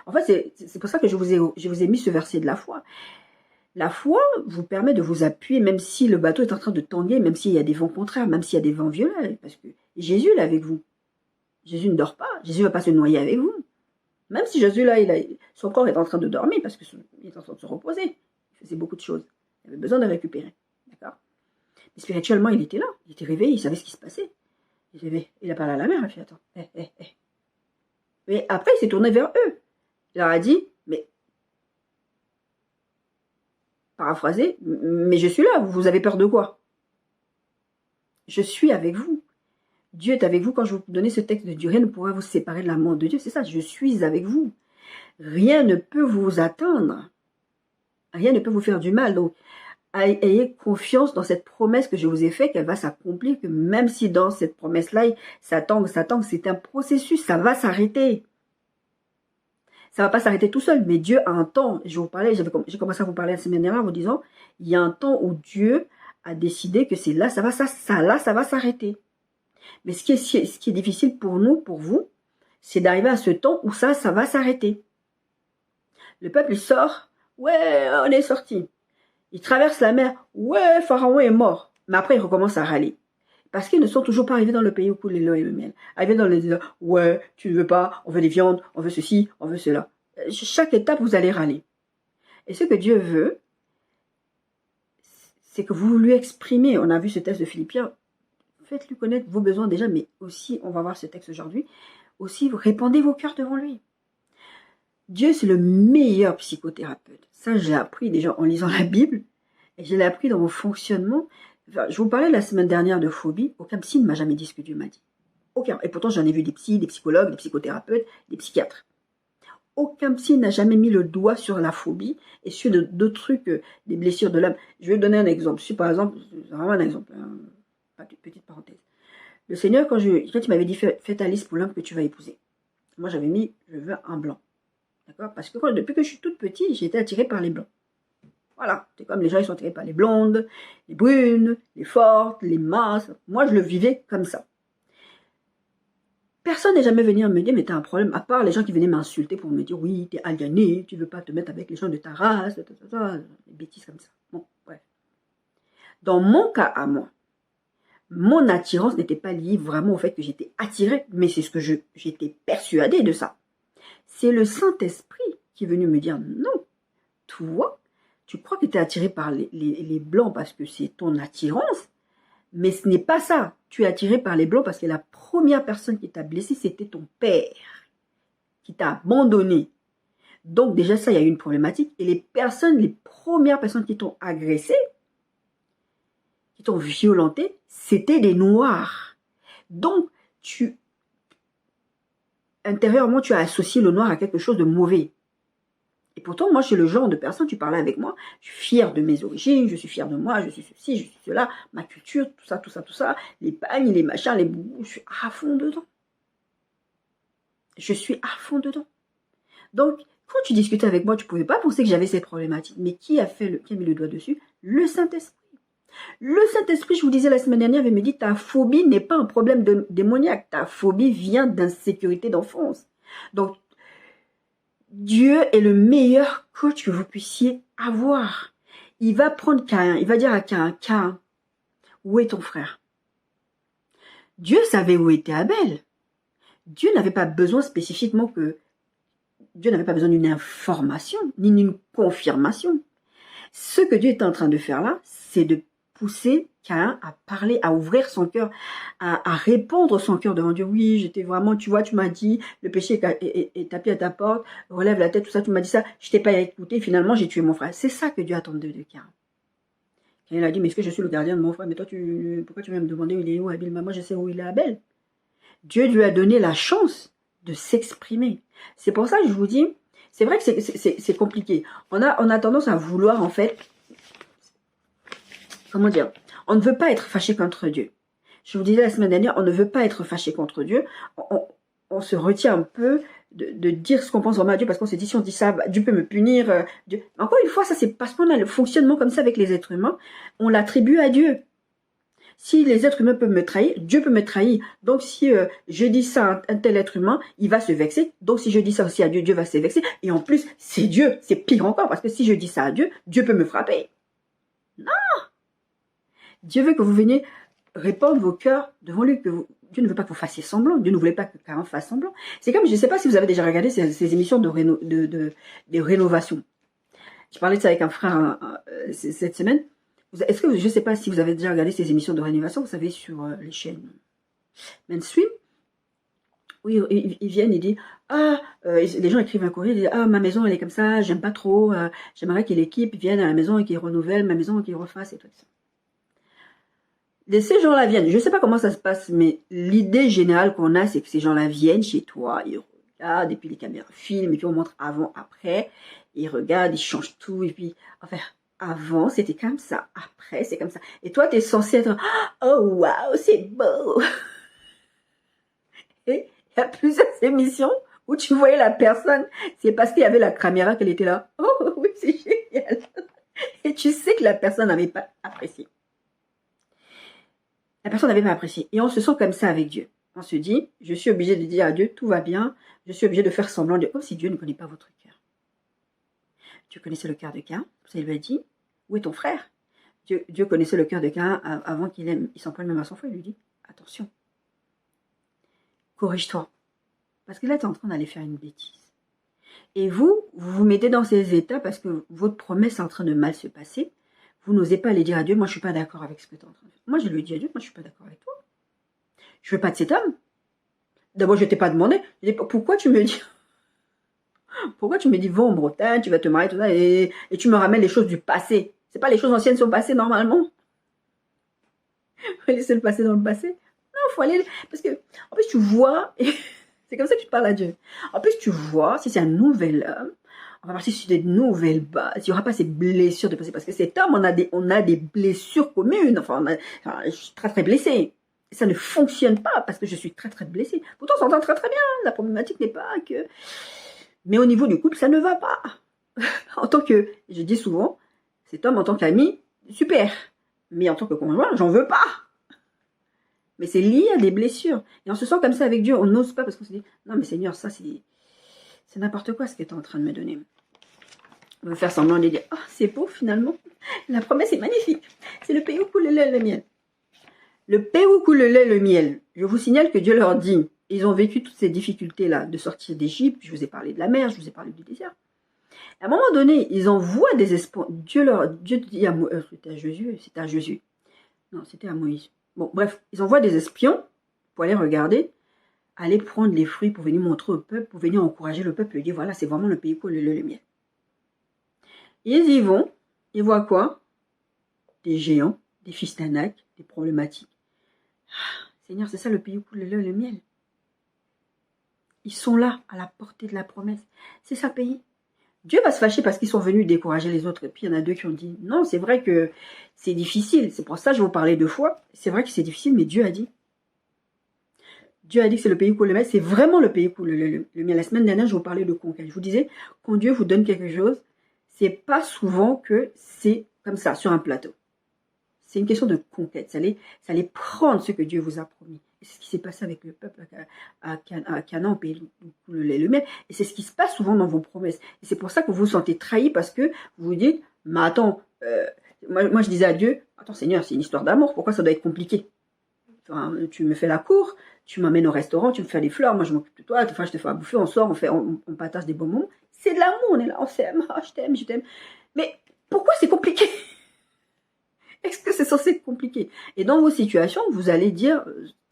En fait, c'est pour ça que je vous ai mis ce verset de la foi. La foi vous permet de vous appuyer, même si le bateau est en train de tanguer, même s'il y a des vents contraires, même s'il y a des vents violents, parce que Jésus est avec vous. Jésus ne dort pas. Jésus ne va pas se noyer avec vous. Même si Jésus, là, son corps est en train de dormir, parce qu'il est en train de se reposer. Il faisait beaucoup de choses. Il avait besoin de récupérer. D'accord? Mais spirituellement, il était là. Il était réveillé. Il savait ce qui se passait. Il a parlé à la mer. Il a fait, attends, Mais après, il s'est tourné vers eux. Il leur a dit, mais, paraphrasé, mais je suis là. Vous avez peur de quoi? Je suis avec vous. Dieu est avec vous. Quand je vous donnais ce texte de Dieu, rien ne pourra vous séparer de l'amour de Dieu. C'est ça, je suis avec vous. Rien ne peut vous atteindre. Rien ne peut vous faire du mal. Donc, ayez confiance dans cette promesse que je vous ai faite, qu'elle va s'accomplir, que même si dans cette promesse-là, ça tangue, c'est un processus, ça va s'arrêter. Ça ne va pas s'arrêter tout seul, mais Dieu a un temps. J'ai commencé à vous parler la semaine dernière en vous disant, il y a un temps où Dieu a décidé que c'est là, ça va s'arrêter. Mais ce qui est difficile pour nous, pour vous, c'est d'arriver à ce temps où ça va s'arrêter. Le peuple, il sort, ouais, on est sorti. Il traverse la mer, ouais, Pharaon est mort. Mais après, il recommence à râler. Parce qu'ils ne sont toujours pas arrivés dans le pays où coule le lait et le miel. Arrivés dans les ouais, tu ne veux pas, on veut des viandes, on veut ceci, on veut cela. Chaque étape, vous allez râler. Et ce que Dieu veut, c'est que vous lui exprimez. On a vu ce texte de Philippiens. Faites-lui connaître vos besoins déjà, mais aussi, on va voir ce texte aujourd'hui, aussi, vous répandez vos cœurs devant lui. Dieu, c'est le meilleur psychothérapeute. Ça, j'ai appris déjà en lisant la Bible, et je l'ai appris dans mon fonctionnement. Enfin, je vous parlais la semaine dernière de phobie. Aucun psy ne m'a jamais dit ce que Dieu m'a dit. Aucun. Et pourtant, j'en ai vu des psys, des psychologues, des psychothérapeutes, des psychiatres. Aucun psy n'a jamais mis le doigt sur la phobie et sur d'autres trucs, des blessures de l'âme. Je vais vous donner un exemple. Si par exemple, c'est vraiment un exemple, petite parenthèse. Le Seigneur, quand il m'avait dit, fais ta liste pour l'homme que tu vas épouser. Moi, j'avais mis, je veux un blanc. D'accord? Parce que depuis que je suis toute petite, j'ai été attirée par les blancs. Voilà. C'est comme les gens, ils sont attirés par les blondes, les brunes, les fortes, les minces. Moi, je le vivais comme ça. Personne n'est jamais venu me dire, mais t'as un problème, à part les gens qui venaient m'insulter pour me dire, oui, t'es aliéné, tu veux pas te mettre avec les gens de ta race, des bêtises comme ça. Bon, bref. Dans mon cas à moi, mon attirance n'était pas liée vraiment au fait que j'étais attirée, mais c'est ce que j'étais persuadée de ça. C'est le Saint-Esprit qui est venu me dire, non, toi, tu crois que tu es attiré par les blancs parce que c'est ton attirance, mais ce n'est pas ça. Tu es attiré par les blancs parce que la première personne qui t'a blessé, c'était ton père, qui t'a abandonné. Donc déjà ça, il y a eu une problématique. Et les premières personnes qui t'ont agressé, qui t'ont violenté, c'était des noirs. Donc, intérieurement, tu as associé le noir à quelque chose de mauvais. Et pourtant, moi, je suis le genre de personne, tu parlais avec moi, je suis fière de mes origines, je suis fière de moi, je suis ceci, je suis cela, ma culture, tout ça, les pagnes, les machins, les boubous, je suis à fond dedans. Je suis à fond dedans. Donc, quand tu discutais avec moi, tu ne pouvais pas penser que j'avais cette problématique. Mais qui a mis le doigt dessus? Le Saint-Esprit. Le Saint-Esprit, je vous disais la semaine dernière, avait me dit, ta phobie n'est pas un problème démoniaque. Ta phobie vient d'insécurité d'enfance. Donc, Dieu est le meilleur coach que vous puissiez avoir. Il va prendre Caïn, il va dire à Caïn, où est ton frère? Dieu savait où était Abel. Dieu n'avait pas besoin spécifiquement Dieu n'avait pas besoin d'une information, ni d'une confirmation. Ce que Dieu est en train de faire là, c'est de poussé Caïn à parler, à ouvrir son cœur, à répondre son cœur devant Dieu. Oui, j'étais vraiment, tu vois, tu m'as dit, le péché est tapé à ta porte, relève la tête, tout ça, tu m'as dit ça, je t'ai pas écouté, finalement j'ai tué mon frère. C'est ça que Dieu attend de Caïn. Caïn a dit, mais est-ce que je suis le gardien de mon frère? Mais toi, pourquoi tu viens me demander où il est où Abel? Moi, je sais où il est Abel. Dieu lui a donné la chance de s'exprimer. C'est pour ça que je vous dis, c'est vrai que c'est compliqué. On a tendance à vouloir, en fait, comment dire, on ne veut pas être fâché contre Dieu. Je vous disais la semaine dernière, on ne veut pas être fâché contre Dieu. On se retient un peu de dire ce qu'on pense vraiment à Dieu, parce qu'on s'est dit, si on dit ça, Dieu peut me punir. Dieu. Encore une fois, ça c'est parce qu'on a le fonctionnement comme ça avec les êtres humains, on l'attribue à Dieu. Si les êtres humains peuvent me trahir, Dieu peut me trahir. Donc si je dis ça à un tel être humain, il va se vexer. Donc si je dis ça aussi à Dieu, Dieu va se vexer. Et en plus, c'est Dieu, c'est pire encore, parce que si je dis ça à Dieu, Dieu peut me frapper. Non! Dieu veut que vous veniez répandre vos cœurs devant lui. Dieu ne veut pas que vous fassiez semblant. Dieu ne voulait pas que Caïn fasse semblant. C'est comme, je ne sais pas si vous avez déjà regardé ces émissions de rénovation. Je parlais de ça avec un frère cette semaine. Est-ce que, je ne sais pas si vous avez déjà regardé ces émissions de rénovation, vous savez, sur les chaînes mainstream. Oui, ils viennent, ils disent, les gens écrivent un courrier, ils disent, ma maison, elle est comme ça, j'aime pas trop, j'aimerais que l'équipe vienne à la maison et qu'ils renouvellent ma maison et qu'ils refassent et tout ça. Ces gens-là viennent, je ne sais pas comment ça se passe, mais l'idée générale qu'on a, c'est que ces gens-là viennent chez toi, ils regardent, et puis les caméras filment, et puis on montre avant, après, ils regardent, ils changent tout, et puis, enfin, avant, c'était comme ça, après, c'est comme ça. Et toi, tu es censé être, oh, waouh, c'est beau. Et il y a plusieurs émissions où tu voyais la personne, c'est parce qu'il y avait la caméra qu'elle était là. Oh, oui, c'est génial. Et tu sais que la personne n'avait pas apprécié. La personne n'avait pas apprécié. Et on se sent comme ça avec Dieu. On se dit, je suis obligé de dire à Dieu, tout va bien. Je suis obligé de faire semblant de... Comme si Dieu ne connaît pas votre cœur. Dieu connaissait le cœur de Caïn. Ça lui a dit, où est ton frère? Dieu connaissait le cœur de Caïn avant qu'il s'en prenne même à son frère. Il lui dit, attention. Corrige-toi. Parce que là, tu es en train d'aller faire une bêtise. Et vous vous mettez dans ces états parce que votre promesse est en train de mal se passer. Vous n'osez pas aller dire à Dieu, moi je ne suis pas d'accord avec ce que tu es en train de faire. Moi je lui dis à Dieu, moi je ne suis pas d'accord avec toi. Je ne veux pas de cet homme. D'abord je ne t'ai pas demandé. Je dis, pourquoi tu me dis va en Bretagne, tu vas te marier, tout ça, et tu me ramènes les choses du passé. C'est pas les choses anciennes sont passées normalement. Il faut laisser le passé dans le passé. Non, il faut aller. Parce que en plus tu vois, c'est comme ça que tu parles à Dieu. En plus tu vois, si c'est un nouvel homme, on va partir sur des nouvelles bases. Il n'y aura pas ces blessures de passé. Parce que cet homme, on a des blessures communes. Enfin, je suis très, très blessée. Et ça ne fonctionne pas parce que je suis très, très blessée. Pourtant, on s'entend très, très bien. La problématique n'est pas que... Mais au niveau du couple, ça ne va pas. En tant que... Je dis souvent, cet homme, en tant qu'ami, super. Mais en tant que conjoint, j'en veux pas. Mais c'est lié à des blessures. Et on se sent comme ça avec Dieu. On n'ose pas parce qu'on se dit, non, mais Seigneur, ça, c'est n'importe quoi ce que tu es en train de me donner. On va faire semblant de dire, oh, c'est beau finalement. La promesse est magnifique. C'est le pays où coule le lait et le miel. Le pays où coule le lait et le miel. Je vous signale que Dieu leur dit, ils ont vécu toutes ces difficultés-là de sortir d'Égypte. Je vous ai parlé de la mer, je vous ai parlé du désert. À un moment donné, ils envoient des espoirs. Dieu dit à Josué, c'était à Josué. Non, c'était à Moïse. Bon, bref, ils envoient des espions pour aller regarder, aller prendre les fruits pour venir montrer au peuple, pour venir encourager le peuple et dire, voilà, c'est vraiment le pays où coule le lait et le miel. Ils y vont, ils voient quoi? Des géants, des fils d'Anak, des problématiques. Seigneur, c'est ça le pays où coule le lait et le miel. Ils sont là, à la portée de la promesse. C'est ça le pays. Dieu va se fâcher parce qu'ils sont venus décourager les autres. Et puis il y en a deux qui ont dit, non, c'est vrai que c'est difficile. C'est pour ça que je vous parlais 2 fois. C'est vrai que c'est difficile, mais Dieu a dit. Dieu a dit que c'est le pays où coule le miel. C'est vraiment le pays où coule le miel. La semaine dernière, je vous parlais de conquête. Je vous disais, quand Dieu vous donne quelque chose, c'est pas souvent que c'est comme ça, sur un plateau. C'est une question de conquête. Ça allait prendre ce que Dieu vous a promis. Et c'est ce qui s'est passé avec le peuple à Canaan, au pays où le lait et le miel. Et c'est ce qui se passe souvent dans vos promesses. Et c'est pour ça que vous vous sentez trahi parce que vous vous dites, mais attends, moi je disais à Dieu, attends Seigneur, c'est une histoire d'amour, pourquoi ça doit être compliqué? Enfin, tu me fais la cour, tu m'amènes au restaurant, tu me fais les fleurs, moi je m'occupe de toi, enfin, je te fais à bouffer, on sort, on partage des bons moments. C'est de l'amour, on est là, on s'aime, je t'aime. Mais pourquoi c'est compliqué? Est-ce que c'est censé être compliqué? Et dans vos situations, vous allez dire,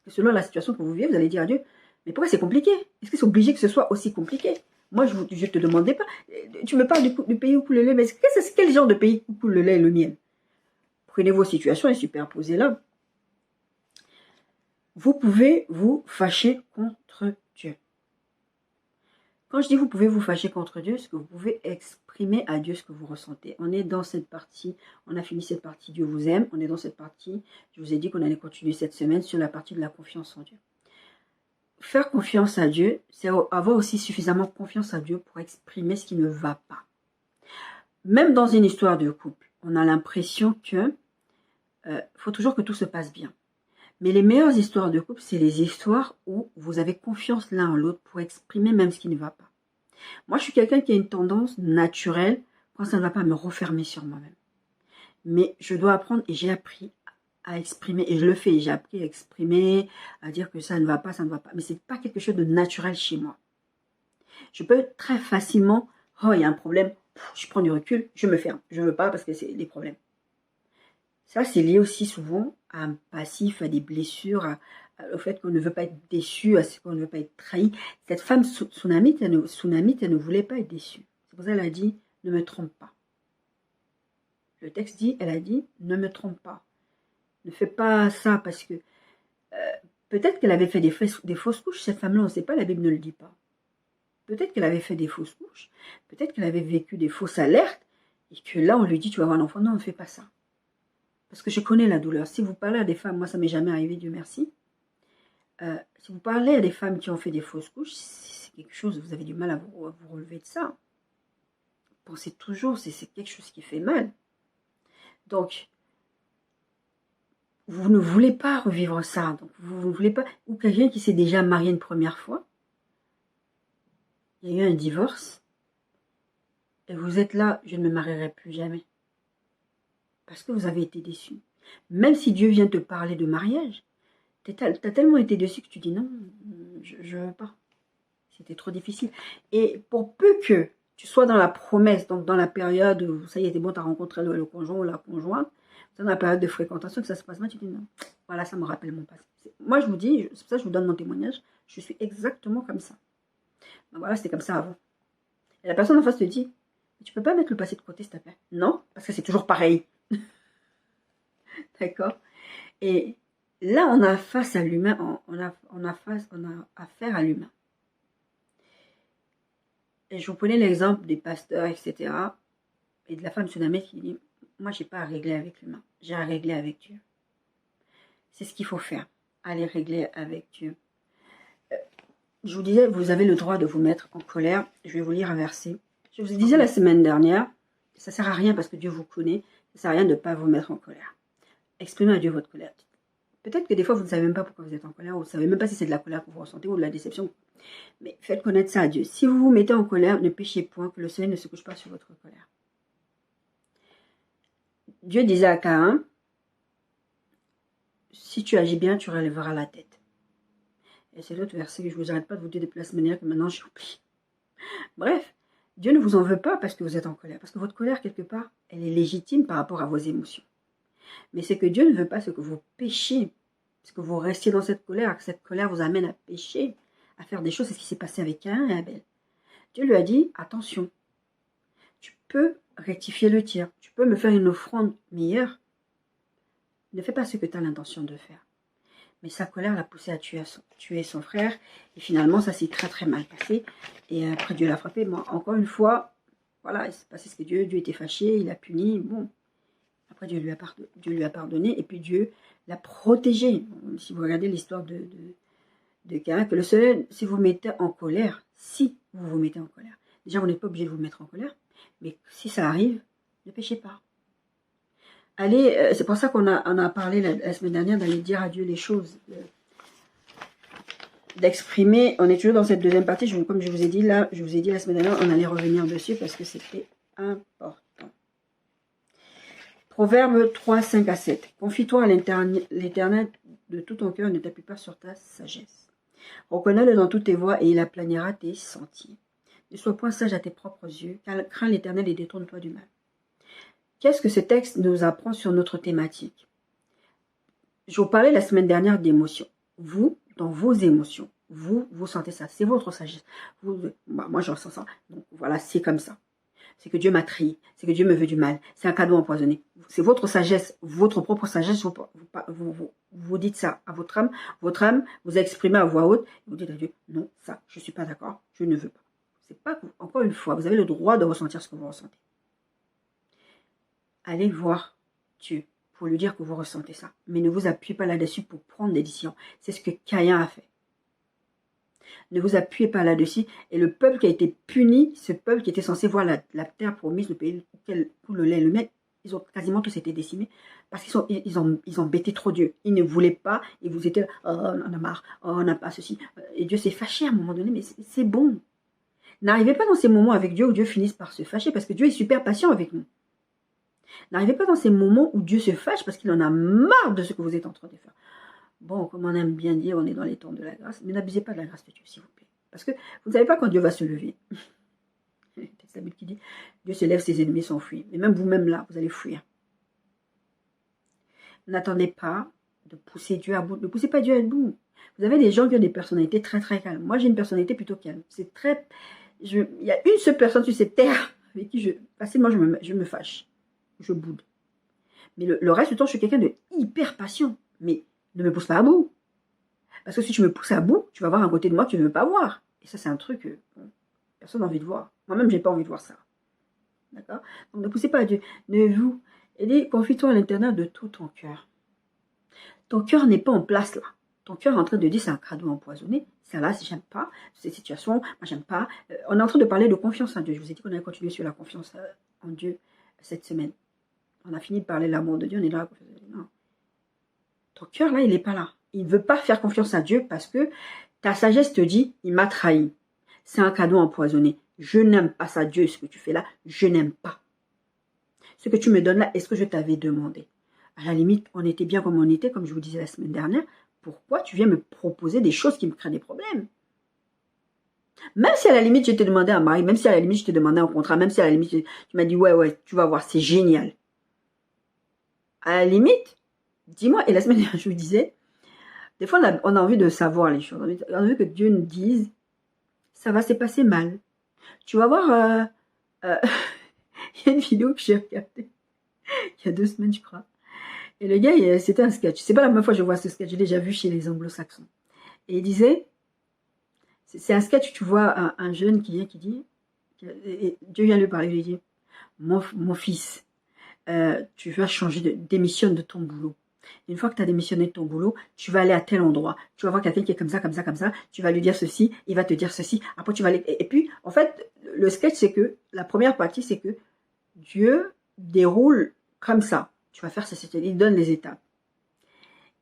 selon la situation que vous vivez, vous allez dire à Dieu, mais pourquoi c'est compliqué? Est-ce que c'est obligé que ce soit aussi compliqué? Moi, je ne te demandais pas. Tu me parles du pays où coule le lait, mais quel genre de pays où coule le lait et le miel? Prenez vos situations et superposez-la. Vous pouvez vous fâcher contre Dieu. Quand je dis vous pouvez vous fâcher contre Dieu, c'est que vous pouvez exprimer à Dieu ce que vous ressentez. On est dans cette partie, on a fini cette partie Dieu vous aime, on est dans cette partie, je vous ai dit qu'on allait continuer cette semaine sur la partie de la confiance en Dieu. Faire confiance à Dieu, c'est avoir aussi suffisamment confiance à Dieu pour exprimer ce qui ne va pas. Même dans une histoire de couple, on a l'impression que faut toujours que tout se passe bien. Mais les meilleures histoires de couple, c'est les histoires où vous avez confiance l'un en l'autre pour exprimer même ce qui ne va pas. Moi, je suis quelqu'un qui a une tendance naturelle, quand ça ne va pas, à me refermer sur moi-même. Mais je dois apprendre, et j'ai appris à exprimer, et je le fais, j'ai appris à exprimer, à dire que ça ne va pas, ça ne va pas. Mais ce n'est pas quelque chose de naturel chez moi. Je peux très facilement, oh, il y a un problème, je prends du recul, je me ferme. Je ne veux pas parce que c'est des problèmes. Ça, c'est lié aussi souvent à un passif, à des blessures, au fait qu'on ne veut pas être déçu, à ce qu'on ne veut pas être trahi. Cette femme tsunamite, elle ne voulait pas être déçue. C'est pour ça qu'elle a dit, ne me trompe pas. Le texte dit, elle a dit, ne me trompe pas. Ne fais pas ça parce que peut-être qu'elle avait fait des fausses couches, cette femme-là, on ne sait pas, la Bible ne le dit pas. Peut-être qu'elle avait fait des fausses couches, peut-être qu'elle avait vécu des fausses alertes, et que là, on lui dit, tu vas avoir un enfant. Non, ne fais pas ça. Parce que je connais la douleur. Si vous parlez à des femmes, moi ça m'est jamais arrivé, Dieu merci. Si vous parlez à des femmes qui ont fait des fausses couches, c'est quelque chose, vous avez du mal à vous relever de ça. Pensez toujours, c'est quelque chose qui fait mal. Donc, vous ne voulez pas revivre ça. Donc, vous ne voulez pas. Ou quelqu'un qui s'est déjà marié une première fois, il y a eu un divorce, et vous êtes là, je ne me marierai plus jamais. Parce que vous avez été déçu. Même si Dieu vient te parler de mariage, tu as tellement été déçu que tu dis non, je ne veux pas. C'était trop difficile. Et pour peu que tu sois dans la promesse, donc dans la période où ça y est, c'est bon, tu as rencontré le conjoint ou la conjointe, dans la période de fréquentation, que ça se passe mal, tu dis non, voilà, ça me rappelle mon passé. Moi, je vous dis, c'est pour ça que je vous donne mon témoignage, je suis exactement comme ça. Donc voilà, c'était comme ça avant. Et la personne en face te dit, tu peux pas mettre le passé de côté, s'il te plaît. Non, parce que c'est toujours pareil. D'accord. Et là, on a face à l'humain, on a affaire à l'humain. Et je vous prenais l'exemple des pasteurs, etc. Et de la femme tsunamite qui dit, moi, je n'ai pas à régler avec l'humain, j'ai à régler avec Dieu. C'est ce qu'il faut faire, aller régler avec Dieu. Je vous disais, vous avez le droit de vous mettre en colère. Je vais vous lire un verset. Je vous disais la semaine dernière, ça ne sert à rien parce que Dieu vous connaît, ça ne sert à rien de ne pas vous mettre en colère. Exprimez à Dieu votre colère. Peut-être que des fois, vous ne savez même pas pourquoi vous êtes en colère, ou vous ne savez même pas si c'est de la colère que vous ressentez ou de la déception. Mais faites connaître ça à Dieu. Si vous vous mettez en colère, ne péchez point, que le soleil ne se couche pas sur votre colère. Dieu disait à Caïn, si tu agis bien, tu relèveras la tête. Et c'est l'autre verset que je ne vous arrête pas de vous dire depuis la semaine dernière que maintenant j'ai oublié. Bref, Dieu ne vous en veut pas parce que vous êtes en colère. Parce que votre colère, quelque part, elle est légitime par rapport à vos émotions. Mais c'est que Dieu ne veut pas ce que vous péchiez. Parce que vous restiez dans cette colère, que cette colère vous amène à pécher, à faire des choses. C'est ce qui s'est passé avec Caïn et Abel. Dieu lui a dit, attention, tu peux rectifier le tir. Tu peux me faire une offrande meilleure. Ne fais pas ce que tu as l'intention de faire. Mais sa colère l'a poussé à tuer son frère. Et finalement, ça s'est très très mal passé. Et après, Dieu l'a frappé. Moi, encore une fois, voilà, il s'est passé ce que Dieu était fâché, il a puni. Bon, après, Dieu lui a pardonné. Et puis Dieu l'a protégé. Si vous regardez l'histoire de Caïn, que le soleil, si vous mettez en colère, déjà, vous n'êtes pas obligé de vous mettre en colère. Mais si ça arrive, ne péchez pas. Allez, c'est pour ça qu'on a parlé la semaine dernière d'aller dire à Dieu les choses, d'exprimer. On est toujours dans cette deuxième partie, comme je vous ai dit là, la semaine dernière, on allait revenir dessus parce que c'était important. Proverbe 3, 5 à 7. Confie-toi à l'Éternel de tout ton cœur, ne t'appuie pas sur ta sagesse. Reconnais-le dans toutes tes voies et il aplanira tes sentiers. Ne sois point sage à tes propres yeux, car crains l'Éternel et détourne-toi du mal. qu'est-ce que ce texte nous apprend sur notre thématique? Je vous parlais la semaine dernière d'émotions. Vous, dans vos émotions, vous sentez ça. C'est votre sagesse. Moi, je ressens ça. Donc voilà, c'est comme ça. C'est que Dieu m'a trahi. C'est que Dieu me veut du mal. C'est un cadeau empoisonné. C'est votre sagesse, votre propre sagesse. Vous dites ça à votre âme. Votre âme vous exprimez à voix haute. Vous dites à Dieu, non, ça, je ne suis pas d'accord. Je ne veux pas. C'est pas, encore une fois, vous avez le droit de ressentir ce que vous ressentez. Allez voir Dieu pour lui dire que vous ressentez ça. Mais ne vous appuyez pas là-dessus pour prendre des décisions. C'est ce que Caïn a fait. Ne vous appuyez pas là-dessus. Et le peuple qui a été puni, ce peuple qui était censé voir la terre promise, le pays où le lait et le miel, ils ont quasiment tous été décimés parce qu'ils ont embêté trop Dieu. Ils ne voulaient pas, et vous étiez là, oh, on en a marre, oh, on n'a pas ceci. Et Dieu s'est fâché à un moment donné, mais c'est bon. N'arrivez pas dans ces moments avec Dieu où Dieu finisse par se fâcher, parce que Dieu est super patient avec nous. N'arrivez pas dans ces moments où Dieu se fâche parce qu'il en a marre de ce que vous êtes en train de faire. Bon, comme on aime bien dire, on est dans les temps de la grâce, mais n'abusez pas de la grâce de Dieu, s'il vous plaît. Parce que vous ne savez pas quand Dieu va se lever. C'est la Bible qui dit, Dieu se lève, ses ennemis s'enfuient. Mais même vous-même là, vous allez fuir. N'attendez pas de pousser Dieu à bout. Ne poussez pas Dieu à bout. Vous avez des gens qui ont des personnalités très très calmes. Moi, j'ai une personnalité plutôt calme. C'est très... Il y a une seule personne sur cette terre avec qui facilement je me fâche. Je boude. Mais le reste du temps, je suis quelqu'un de hyper patient. Mais ne me pousse pas à bout. Parce que si tu me pousses à bout, tu vas voir un côté de moi que tu ne veux pas voir. Et ça, c'est un truc que personne n'a envie de voir. Moi-même, je n'ai pas envie de voir ça. D'accord? Donc, ne poussez pas à Dieu. Confie-toi à l'intérieur de tout ton cœur. Ton cœur n'est pas en place là. Ton cœur est en train de dire c'est un cadeau empoisonné. Ça là, si j'aime pas. Cette situation, moi, j'aime pas. On est en train de parler de confiance en Dieu. Je vous ai dit qu'on allait continuer sur la confiance en Dieu cette semaine. On a fini de parler de l'amour de Dieu. On est dans la confiance de Dieu. Non. Ton cœur là, il n'est pas là. Il ne veut pas faire confiance à Dieu parce que ta sagesse te dit, il m'a trahi. C'est un cadeau empoisonné. Je n'aime pas ça, Dieu, ce que tu fais là. Je n'aime pas. Ce que tu me donnes là, est-ce que je t'avais demandé? À la limite, on était bien comme on était, comme je vous disais la semaine dernière. Pourquoi tu viens me proposer des choses qui me créent des problèmes? Même si à la limite, je t'ai demandé un mari, même si à la limite, je t'ai demandé un contrat, même si à la limite, tu m'as dit, ouais, tu vas voir, c'est génial. À la limite, dis-moi, et la semaine dernière, je vous disais, des fois, on a envie de savoir les choses. On a envie que Dieu nous dise, ça va se passer mal. Tu vas voir, il y a une vidéo que j'ai regardée il y a 2 semaines, je crois. Et le gars, c'était un sketch. C'est pas la première fois que je vois ce sketch. Je l'ai déjà vu chez les anglo-saxons. Et il disait, c'est un sketch où tu vois un jeune qui vient, qui dit, et Dieu vient lui parler, il lui dit, mon fils, tu vas démissionne de ton boulot. Une fois que tu as démissionné de ton boulot, tu vas aller à tel endroit. Tu vas voir quelqu'un qui est comme ça, comme ça, comme ça. Tu vas lui dire ceci, il va te dire ceci. Après, tu vas aller... Et puis, en fait, le sketch, c'est que, la première partie, c'est que Dieu déroule comme ça. Tu vas faire ceci, il donne les étapes.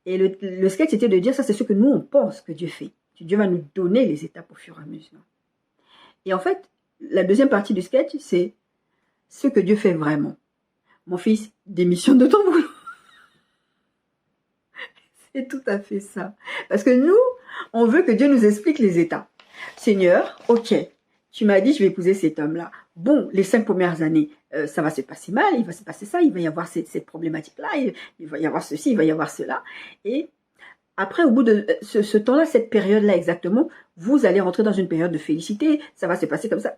Et le sketch, c'était de dire, ça, c'est ce que nous, on pense que Dieu fait. Dieu va nous donner les étapes au fur et à mesure. Et en fait, la deuxième partie du sketch, c'est ce que Dieu fait vraiment. Mon fils, démissionne de ton boulot. C'est tout à fait ça. Parce que nous, on veut que Dieu nous explique les étapes. Seigneur, ok, tu m'as dit je vais épouser cet homme-là. Bon, les 5 premières années, ça va se passer mal, il va se passer ça, il va y avoir cette problématique-là, il va y avoir ceci, il va y avoir cela. Et après, au bout de ce temps-là, cette période-là exactement, vous allez rentrer dans une période de félicité, ça va se passer comme ça.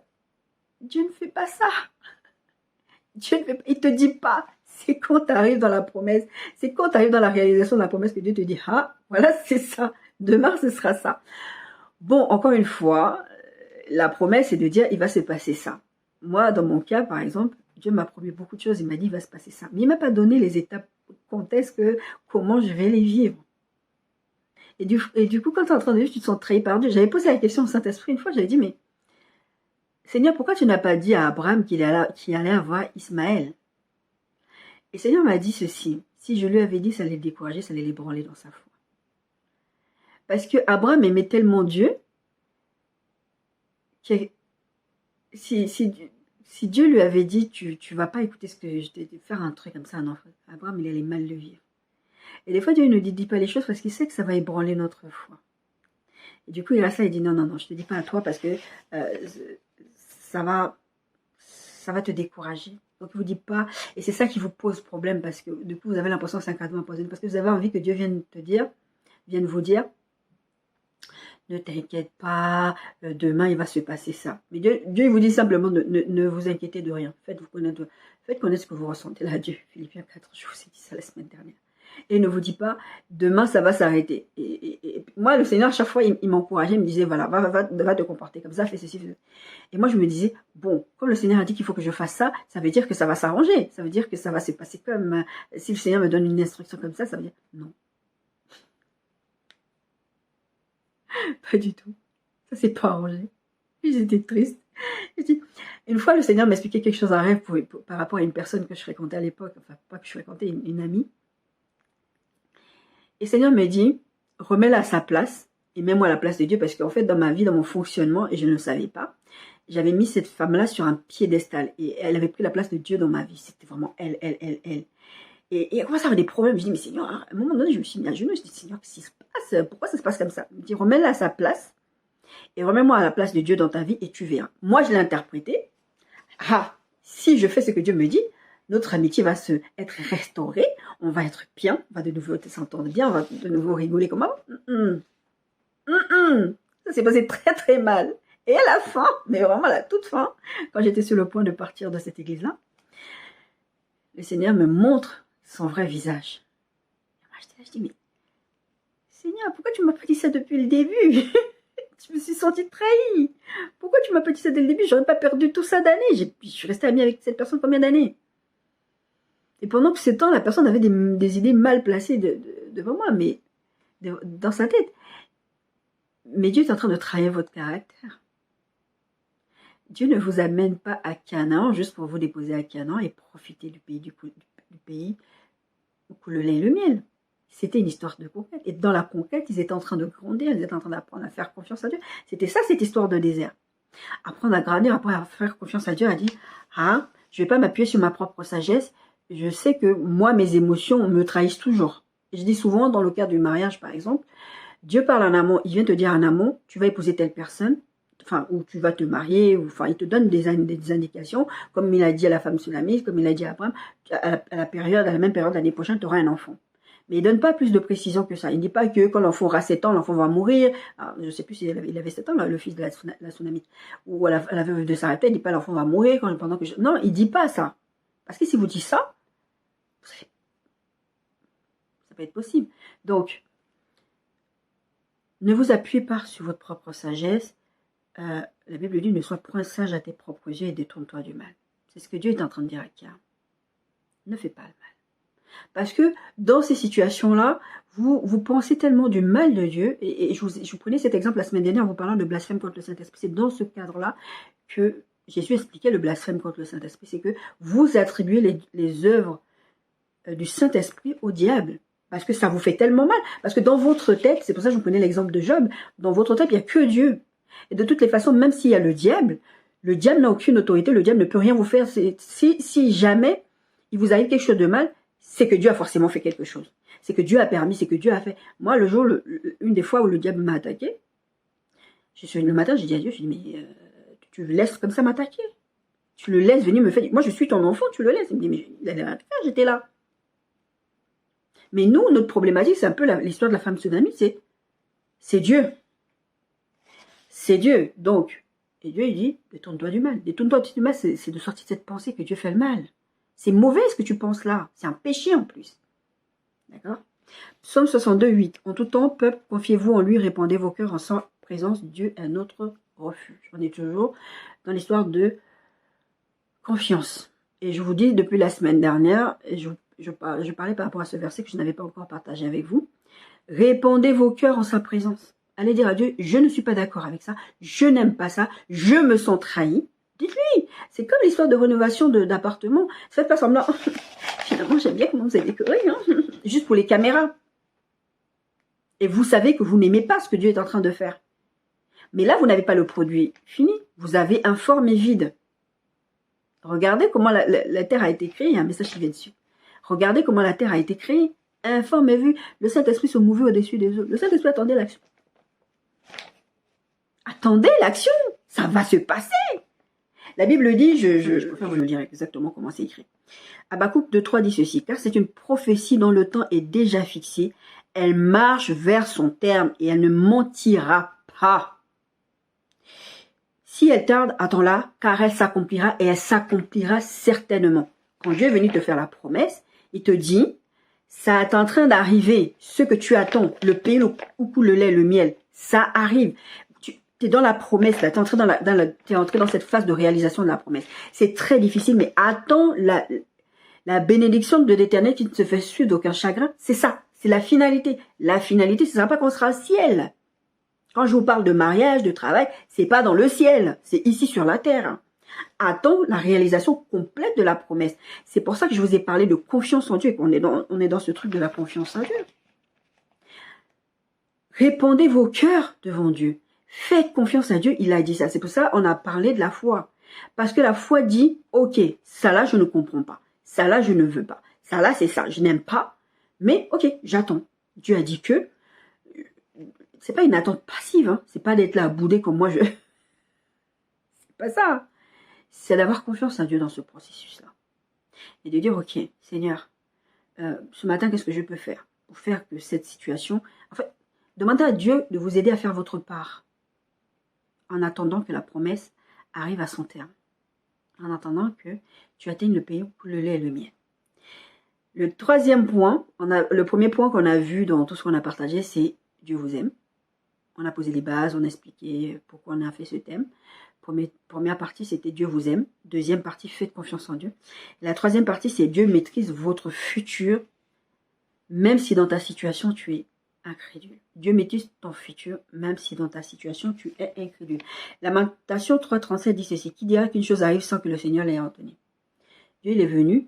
Dieu ne fait pas ça. Dieu ne fait pas, il ne te dit pas. C'est quand tu arrives dans la promesse, c'est quand tu arrives dans la réalisation de la promesse que Dieu te dit, ah, voilà, c'est ça. Demain, ce sera ça. Bon, encore une fois, la promesse, c'est de dire, il va se passer ça. Moi, dans mon cas, par exemple, Dieu m'a promis beaucoup de choses, il m'a dit, il va se passer ça. Mais il ne m'a pas donné les étapes, comment je vais les vivre. Et du coup, quand tu es en train de vivre, tu te sens trahi par Dieu. J'avais posé la question au Saint-Esprit une fois, j'avais dit, mais Seigneur, pourquoi tu n'as pas dit à Abraham qu'il allait avoir Ismaël? Et Seigneur m'a dit ceci, si je lui avais dit, ça allait le décourager, ça allait l'ébranler dans sa foi. Parce que Abraham aimait tellement Dieu, que si Dieu lui avait dit, tu vas pas écouter ce que je te dis, faire un truc comme ça, non, Abraham, il allait mal le vivre. Et des fois, Dieu ne dit pas les choses parce qu'il sait que ça va ébranler notre foi. Et du coup, il reste là, il dit, non, je te dis pas à toi parce que ça va te décourager. Donc, il ne vous dit pas, et c'est ça qui vous pose problème, parce que du coup, vous avez l'impression que c'est un cadeau empoisonné, parce que vous avez envie que Dieu vienne vous dire, ne t'inquiète pas, demain, il va se passer ça. Mais Dieu il vous dit simplement, ne vous inquiétez de rien. Faites connaître ce que vous ressentez là, Dieu. Philippiens 4, je vous ai dit ça la semaine dernière. Et ne vous dit pas, demain, ça va s'arrêter. Et moi, le Seigneur, à chaque fois, il m'encourageait, il me disait, voilà, va te comporter comme ça, fais ceci, fais ceci. Et moi, je me disais, bon, comme le Seigneur a dit qu'il faut que je fasse ça, ça veut dire que ça va s'arranger. Ça veut dire que ça va se passer comme, si le Seigneur me donne une instruction comme ça veut dire, non. Pas du tout. Ça s'est pas arrangé. J'étais triste. Une fois, le Seigneur m'expliquait quelque chose en rêve par rapport à une personne que je fréquentais à l'époque, enfin, pas que je fréquentais, une amie. Et le Seigneur me dit, remets-la à sa place et mets-moi à la place de Dieu, parce qu'en fait, dans ma vie, dans mon fonctionnement, et je ne le savais pas, j'avais mis cette femme-là sur un piédestal et elle avait pris la place de Dieu dans ma vie. C'était vraiment elle. Et elle commence à avoir des problèmes. Je dis, mais Seigneur, à un moment donné, je me suis mis à genoux. Je dis, Seigneur, qu'est-ce qui se passe? Pourquoi ça se passe comme ça? Il me dit, remets-la à sa place et remets-moi à la place de Dieu dans ta vie et tu verras. Moi, je l'ai interprété. Ah, si je fais ce que Dieu me dit, notre amitié va être restaurée, on va être bien, on va de nouveau s'entendre bien, on va de nouveau rigoler comme avant. Ça s'est passé très très mal. Et à la fin, mais vraiment à la toute fin, quand j'étais sur le point de partir de cette église-là, le Seigneur me montre son vrai visage. Je dis, mais Seigneur, pourquoi tu m'as pas dit ça depuis le début? Je me suis sentie trahie. Pourquoi tu m'as pas dit ça dès le début? J'aurais pas perdu tout ça d'années. Je suis restée amie avec cette personne combien d'années? Et pendant que ce temps, la personne avait des idées mal placées devant moi, mais dans sa tête. Mais Dieu est en train de travailler votre caractère. Dieu ne vous amène pas à Canaan juste pour vous déposer à Canaan et profiter du pays où coule le lait et le miel. C'était une histoire de conquête. Et dans la conquête, ils étaient en train de grandir, ils étaient en train d'apprendre à faire confiance à Dieu. C'était ça, cette histoire de désert. Apprendre à grandir, apprendre à faire confiance à Dieu, a dit, ah, je ne vais pas m'appuyer sur ma propre sagesse. Je sais que moi, mes émotions me trahissent toujours. Et je dis souvent, dans le cas du mariage, par exemple, Dieu parle en amont, il vient te dire en amont, tu vas épouser telle personne, enfin, ou tu vas te marier, ou, enfin, il te donne des indications, comme il a dit à la femme sulamite, comme il a dit à Abraham, à la même période, l'année prochaine, tu auras un enfant. Mais il ne donne pas plus de précision que ça. Il ne dit pas que quand l'enfant aura 7 ans, l'enfant va mourir. Alors, je ne sais plus s'il avait 7 ans, le fils de la Sunamite. Ou à la veuve de Sarepta, il ne dit pas l'enfant va mourir pendant que Non, il ne dit pas ça. Parce que si vous dites ça, ça peut être possible. Donc, ne vous appuyez pas sur votre propre sagesse. La Bible dit, ne sois point sage à tes propres yeux et détourne-toi du mal. C'est ce que Dieu est en train de dire à Cain. Ne fais pas le mal. Parce que dans ces situations-là, vous pensez tellement du mal de Dieu, et je vous prenais cet exemple la semaine dernière en vous parlant de blasphème contre le Saint-Esprit. C'est dans ce cadre-là que Jésus expliquait le blasphème contre le Saint-Esprit. C'est que vous attribuez les œuvres du Saint-Esprit au diable. Parce que ça vous fait tellement mal. Parce que dans votre tête, c'est pour ça que je vous prenais l'exemple de Job, dans votre tête, il n'y a que Dieu. Et de toutes les façons, même s'il y a le diable n'a aucune autorité, le diable ne peut rien vous faire. Si jamais il vous arrive quelque chose de mal, c'est que Dieu a forcément fait quelque chose. C'est que Dieu a permis, c'est que Dieu a fait. Moi, une des fois où le diable m'a attaqué, le matin, j'ai dit à Dieu, mais tu le laisses comme ça m'attaquer. Tu le laisses venir me faire. Moi, je suis ton enfant, tu le laisses. Il me dit, mais il avait rien à faire, j'étais là. Mais nous, notre problématique, c'est un peu l'histoire de la femme sunamite, c'est Dieu. C'est Dieu. Donc, et Dieu, il dit, détourne-toi du mal. Détourne-toi du mal, c'est de sortir de cette pensée que Dieu fait le mal. C'est mauvais ce que tu penses là. C'est un péché en plus. D'accord? Psaume 62, 8. En tout temps, peuple, confiez-vous en lui, répandez vos cœurs en sa présence. Dieu est notre refuge. On est toujours dans l'histoire de confiance. Et je vous dis, depuis la semaine dernière, et je parlais par rapport à ce verset que je n'avais pas encore partagé avec vous. Répandez vos cœurs en sa présence. Allez dire à Dieu, je ne suis pas d'accord avec ça, je n'aime pas ça, je me sens trahi. Dites-lui, c'est comme l'histoire de rénovation d'appartement. Faites pas semblant. Finalement, j'aime bien comment vous avez décoré, hein, juste pour les caméras. Et vous savez que vous n'aimez pas ce que Dieu est en train de faire. Mais là, vous n'avez pas le produit fini. Vous avez un forme vide. Regardez comment la terre a été créée. Il y a un message qui vient dessus. Regardez comment la terre a été créée. Informe et vu. Le Saint-Esprit se mouvait au-dessus des eaux. Le Saint-Esprit attendait l'action. Attendez l'action. Ça va se passer. La Bible dit, je préfère vous le dire exactement comment c'est écrit. Habakkuk 2:3 dit ceci, car c'est une prophétie dont le temps est déjà fixé. Elle marche vers son terme et elle ne mentira pas. Si elle tarde, attends-la, car elle s'accomplira et elle s'accomplira certainement. Quand Dieu est venu te faire la promesse, il te dit, ça est en train d'arriver, ce que tu attends, le pays où coule le lait, le miel, ça arrive. Tu es dans la promesse, là, tu es entré dans cette phase de réalisation de la promesse. C'est très difficile, mais attends la bénédiction de l'Éternel qui ne se fait suivre d'aucun chagrin. C'est ça, c'est la finalité. La finalité, ce ne sera pas qu'on sera au ciel. Quand je vous parle de mariage, de travail, c'est pas dans le ciel, c'est ici sur la terre. Attends la réalisation complète de la promesse. C'est pour ça que je vous ai parlé de confiance en Dieu et qu'on est dans ce truc de la confiance en Dieu. Répandez vos cœurs devant Dieu. Faites confiance à Dieu, il a dit ça. C'est pour ça qu'on a parlé de la foi. Parce que la foi dit, ok, ça là, je ne comprends pas. Ça là, je ne veux pas. Ça là, c'est ça, je n'aime pas. Mais ok, j'attends. Dieu a dit que, c'est pas une attente passive, hein. C'est pas d'être là à bouder comme moi je... C'est pas ça. C'est d'avoir confiance en Dieu dans ce processus-là. Et de dire, ok, Seigneur, ce matin, qu'est-ce que je peux faire pour faire que cette situation... En fait, demandez à Dieu de vous aider à faire votre part en attendant que la promesse arrive à son terme. En attendant que tu atteignes le pays où le lait et le miel. Le troisième point, le premier point qu'on a vu dans tout ce qu'on a partagé, c'est Dieu vous aime. On a posé les bases, on a expliqué pourquoi on a fait ce thème. Première partie, c'était Dieu vous aime. Deuxième partie, faites confiance en Dieu. Et la troisième partie, c'est Dieu maîtrise votre futur, même si dans ta situation, tu es incrédule. Dieu maîtrise ton futur, même si dans ta situation, tu es incrédule. Lamentation 3:37 dit ceci, qui dira qu'une chose arrive sans que le Seigneur l'ait ordonné. Dieu, il est venu,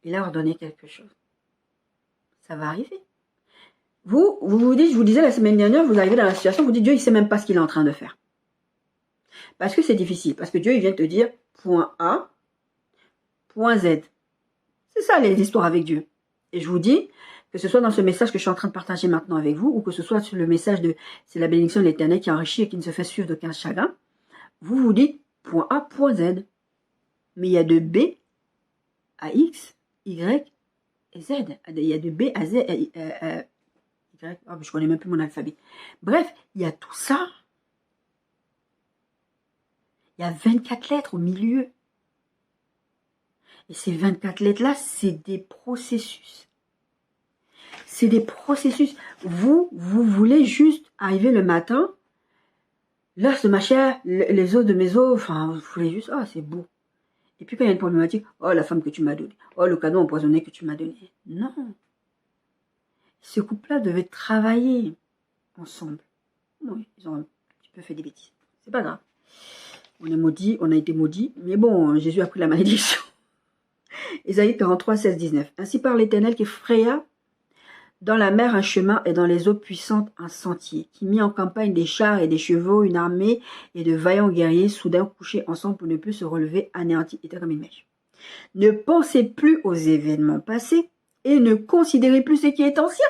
il a ordonné quelque chose. Ça va arriver. Vous dites, je vous disais la semaine dernière, vous arrivez dans la situation, vous dites, Dieu, il ne sait même pas ce qu'il est en train de faire. Parce que c'est difficile. Parce que Dieu, il vient te dire, point A, point Z. C'est ça les histoires avec Dieu. Et je vous dis, que ce soit dans ce message que je suis en train de partager maintenant avec vous, ou que ce soit sur le message de, c'est la bénédiction de l'Éternel qui enrichit et qui ne se fait suivre d'aucun chagrin, vous dites, point A, point Z. Mais il y a de B à X, Y et Z. Il y a de B à Z, oh, je connais même plus mon alphabet. Bref, il y a tout ça. Il y a 24 lettres au milieu. Et ces 24 lettres-là, c'est des processus. C'est des processus. Vous voulez juste arriver le matin, l'os de ma chair, les os de mes os, enfin, vous voulez juste, oh, c'est beau. Et puis quand il y a une problématique, oh, la femme que tu m'as donnée, oh, le cadeau empoisonné que tu m'as donné. Non. Ce couple-là devait travailler ensemble. Oui, ils ont un petit peu fait des bêtises. C'est pas grave. On est maudits, on a été maudits. Mais bon, Jésus a pris la malédiction. Ésaïe 43, 16, 19. Ainsi par l'Éternel qui fraya dans la mer un chemin et dans les eaux puissantes un sentier, qui mit en campagne des chars et des chevaux, une armée et de vaillants guerriers, soudain couchés ensemble pour ne plus se relever, anéantis, étaient comme une mèche. Ne pensez plus aux événements passés et ne considérez plus ce qui est ancien.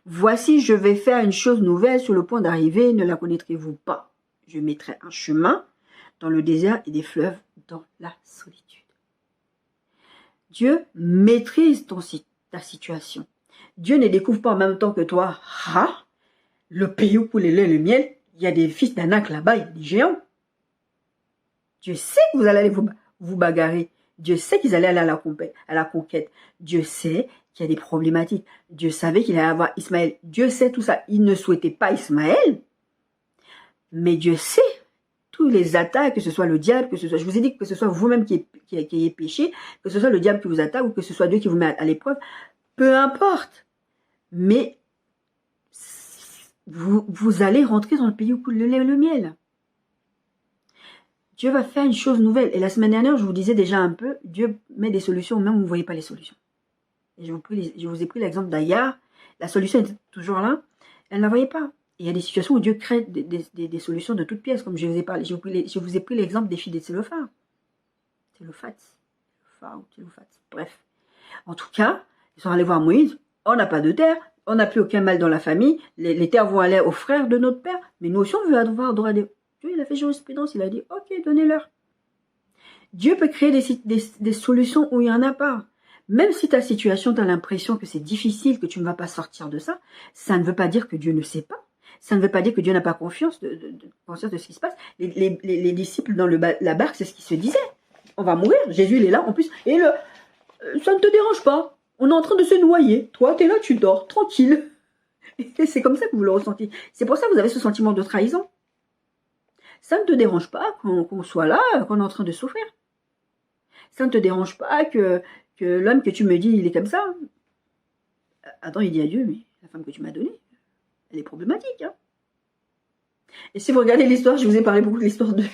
Voici, je vais faire une chose nouvelle sur le point d'arriver, ne la connaîtrez-vous pas. Je mettrai un chemin dans le désert et des fleuves dans la solitude. Dieu maîtrise ta situation. Dieu ne découvre pas en même temps que toi, le pays où coule le lait et le miel, il y a des fils d'Anak là-bas, il y a des géants. Dieu sait que vous allez aller vous bagarrer. Dieu sait qu'ils allaient aller à la conquête. Dieu sait qu'il y a des problématiques. Dieu savait qu'il allait avoir Ismaël. Dieu sait tout ça. Il ne souhaitait pas Ismaël. Mais Dieu sait tous les attaques, que ce soit le diable, que ce soit, je vous ai dit que ce soit vous-même qui ayez péché, que ce soit le diable qui vous attaque ou que ce soit Dieu qui vous met à l'épreuve. Peu importe. Mais vous allez rentrer dans le pays où coule le lait et le miel. Dieu va faire une chose nouvelle. Et la semaine dernière, je vous disais déjà un peu, Dieu met des solutions même où vous ne voyez pas les solutions. Et je vous ai pris l'exemple d'Aïa. La solution était toujours là. Elle ne la voyait pas. Et il y a des situations où Dieu crée des solutions de toutes pièces, comme je vous ai parlé. Je vous ai pris l'exemple des filles des Tsélophar. Bref. En tout cas, ils sont allés voir Moïse. On n'a pas de terre. On n'a plus aucun mal dans la famille. Les terres vont aller aux frères de notre père. Mais nous aussi, on veut avoir droit à des... Dieu Dieu, il a fait jurisprudence, il a dit, ok, donnez-leur. Dieu peut créer des solutions où il n'y en a pas. Même si ta situation, tu as l'impression que c'est difficile, que tu ne vas pas sortir de ça, ça ne veut pas dire que Dieu ne sait pas. Ça ne veut pas dire que Dieu n'a pas conscience de ce qui se passe. Les disciples dans la barque, c'est ce qu'ils se disaient. On va mourir, Jésus il est là en plus. Et ça ne te dérange pas. On est en train de se noyer. Toi, tu es là, tu dors, tranquille. Et c'est comme ça que vous le ressentez. C'est pour ça que vous avez ce sentiment de trahison. Ça ne te dérange pas qu'on soit là, qu'on est en train de souffrir. Ça ne te dérange pas que l'homme que tu me dis, il est comme ça. Attends, il dit à Dieu, mais la femme que tu m'as donnée, elle est problématique. Hein. Et si vous regardez l'histoire, je vous ai parlé beaucoup de l'histoire de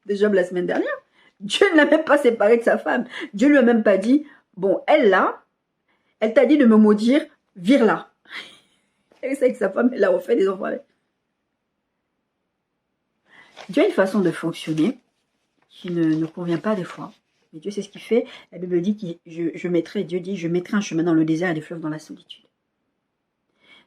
Job la semaine dernière. Dieu ne l'a même pas séparé de sa femme. Dieu lui a même pas dit, bon, elle là, elle t'a dit de me maudire, vire-la. Elle sait que sa femme, elle a refait des enfants avec. Dieu a une façon de fonctionner qui ne convient pas des fois. Mais Dieu sait ce qu'il fait. La Bible dit que Dieu dit, je mettrai un chemin dans le désert et des fleuves dans la solitude.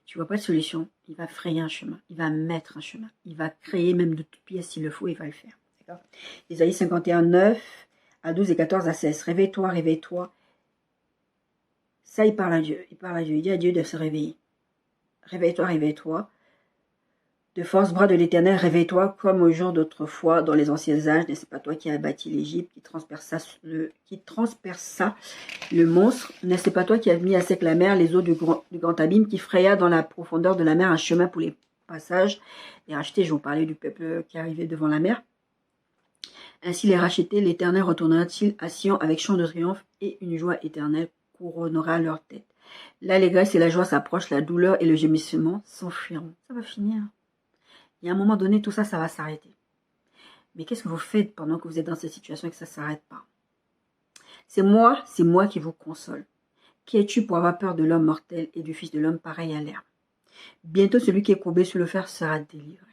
Tu vois pas de solution, il va frayer un chemin, il va mettre un chemin, il va créer même de toutes pièces s'il le faut, il va le faire. D'accord. Isaïe 51, 9 à 12 et 14 à 16. Réveille-toi, réveille-toi. Ça, il parle à Dieu. Il dit à Dieu de se réveiller. Réveille-toi, réveille-toi. De force bras de l'Éternel, réveille-toi comme au jour d'autrefois, dans les anciens âges. N'est-ce pas toi qui as bâti l'Égypte, qui transperça le monstre? N'est-ce pas toi qui as mis à sec la mer, les eaux du grand abîme, qui fraya dans la profondeur de la mer un chemin pour les passages et racheter? Je vous parlais du peuple qui arrivait devant la mer. Ainsi les rachetés, l'Éternel retournera-t-il à Sion avec chant de triomphe et une joie éternelle couronnera leur tête. L'allégresse et la joie s'approchent, la douleur et le gémissement s'enfuiront. Ça va finir. Il y a un moment donné, tout ça, ça va s'arrêter. Mais qu'est-ce que vous faites pendant que vous êtes dans cette situation et que ça ne s'arrête pas? C'est moi qui vous console. Qui es-tu pour avoir peur de l'homme mortel et du Fils de l'homme pareil à l'herbe? Bientôt, celui qui est courbé sur le fer sera délivré.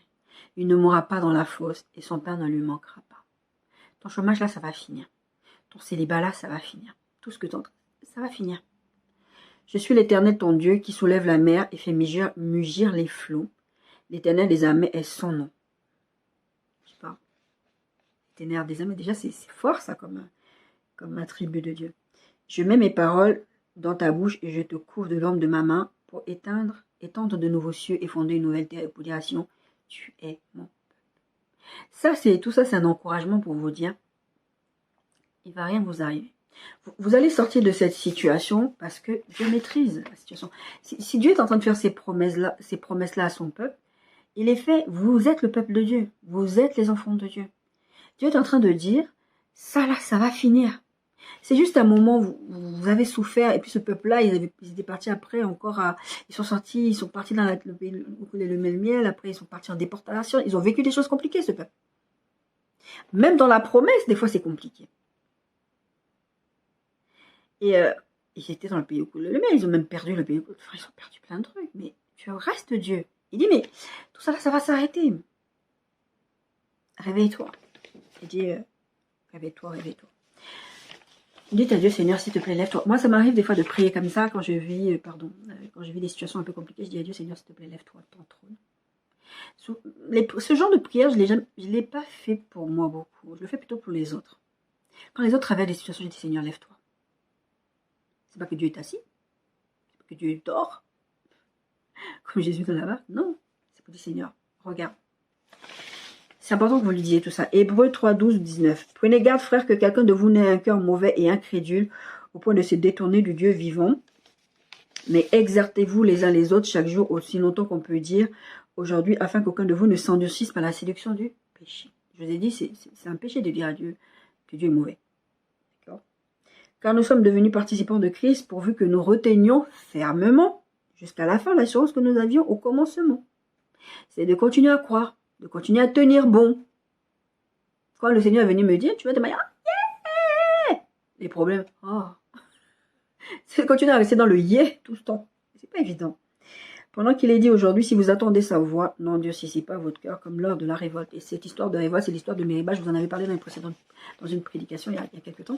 Il ne mourra pas dans la fosse et son pain ne lui manquera pas. Ton chômage là, ça va finir. Ton célibat là, ça va finir. Tout ce que ça va finir. Je suis l'Éternel ton Dieu qui soulève la mer et fait mugir les flots. L'Éternel des armées est son nom. Je sais pas. L'Éternel des armées, déjà c'est fort ça comme attribut de Dieu. Je mets mes paroles dans ta bouche et je te couvre de l'ombre de ma main pour étendre de nouveaux cieux et fonder une nouvelle terre et pour dire tu es mon peuple. Tout ça, c'est un encouragement pour vous dire, il ne va rien vous arriver. Vous allez sortir de cette situation parce que Dieu maîtrise la situation. Si Dieu est en train de faire ces promesses-là à son peuple, il est fait, vous êtes le peuple de Dieu, vous êtes les enfants de Dieu. Dieu est en train de dire, ça là, ça va finir. C'est juste un moment où vous avez souffert, et puis ce peuple-là, ils étaient partis après encore ils sont partis dans le pays où coulait le miel, après ils sont partis en déportation, ils ont vécu des choses compliquées, ce peuple. Même dans la promesse, des fois c'est compliqué. Et ils étaient dans le pays où coulait le miel, ils ont même perdu le pays où coulait le miel, ils ont perdu plein de trucs, mais tu restes Dieu. Il dit, mais tout ça, ça va s'arrêter. Réveille-toi. Il dit, réveille-toi, réveille-toi. Dites à Dieu, Seigneur, s'il te plaît, lève-toi. Moi, ça m'arrive des fois de prier comme ça quand je vis, quand je vis des situations un peu compliquées. Je dis à Dieu, Seigneur, s'il te plaît, lève-toi de ton trône. Ce genre de prière, je ne l'ai pas fait pour moi beaucoup. Je le fais plutôt pour les autres. Quand les autres avaient des situations, je dis, Seigneur, lève-toi. C'est pas que Dieu est assis. C'est pas que Dieu dort. Comme Jésus dans la barque. Non. C'est pour dire, Seigneur, regarde. C'est important que vous lui disiez tout ça. Hébreux 3, 12, 19. Prenez garde, frères, que quelqu'un de vous n'ait un cœur mauvais et incrédule au point de se détourner du Dieu vivant. Mais exertez-vous les uns les autres chaque jour, aussi longtemps qu'on peut dire aujourd'hui, afin qu'aucun de vous ne s'endurcisse par la séduction du péché. Je vous ai dit, c'est un péché de dire à Dieu que Dieu est mauvais. D'accord? Car nous sommes devenus participants de Christ pourvu que nous retenions fermement jusqu'à la fin l'assurance que nous avions au commencement. C'est de continuer à croire, de continuer à tenir bon. Quand le Seigneur est venu me dire, tu vas te dire, yeah! Les problèmes, c'est de continuer à rester dans le yeah tout le temps. C'est pas évident. Pendant qu'il est dit aujourd'hui, si vous attendez sa voix, n'endurcissez pas votre cœur comme lors de la révolte. Et cette histoire de révolte, c'est l'histoire de Mériba. Je vous en avais parlé dans une prédication il y a quelques temps.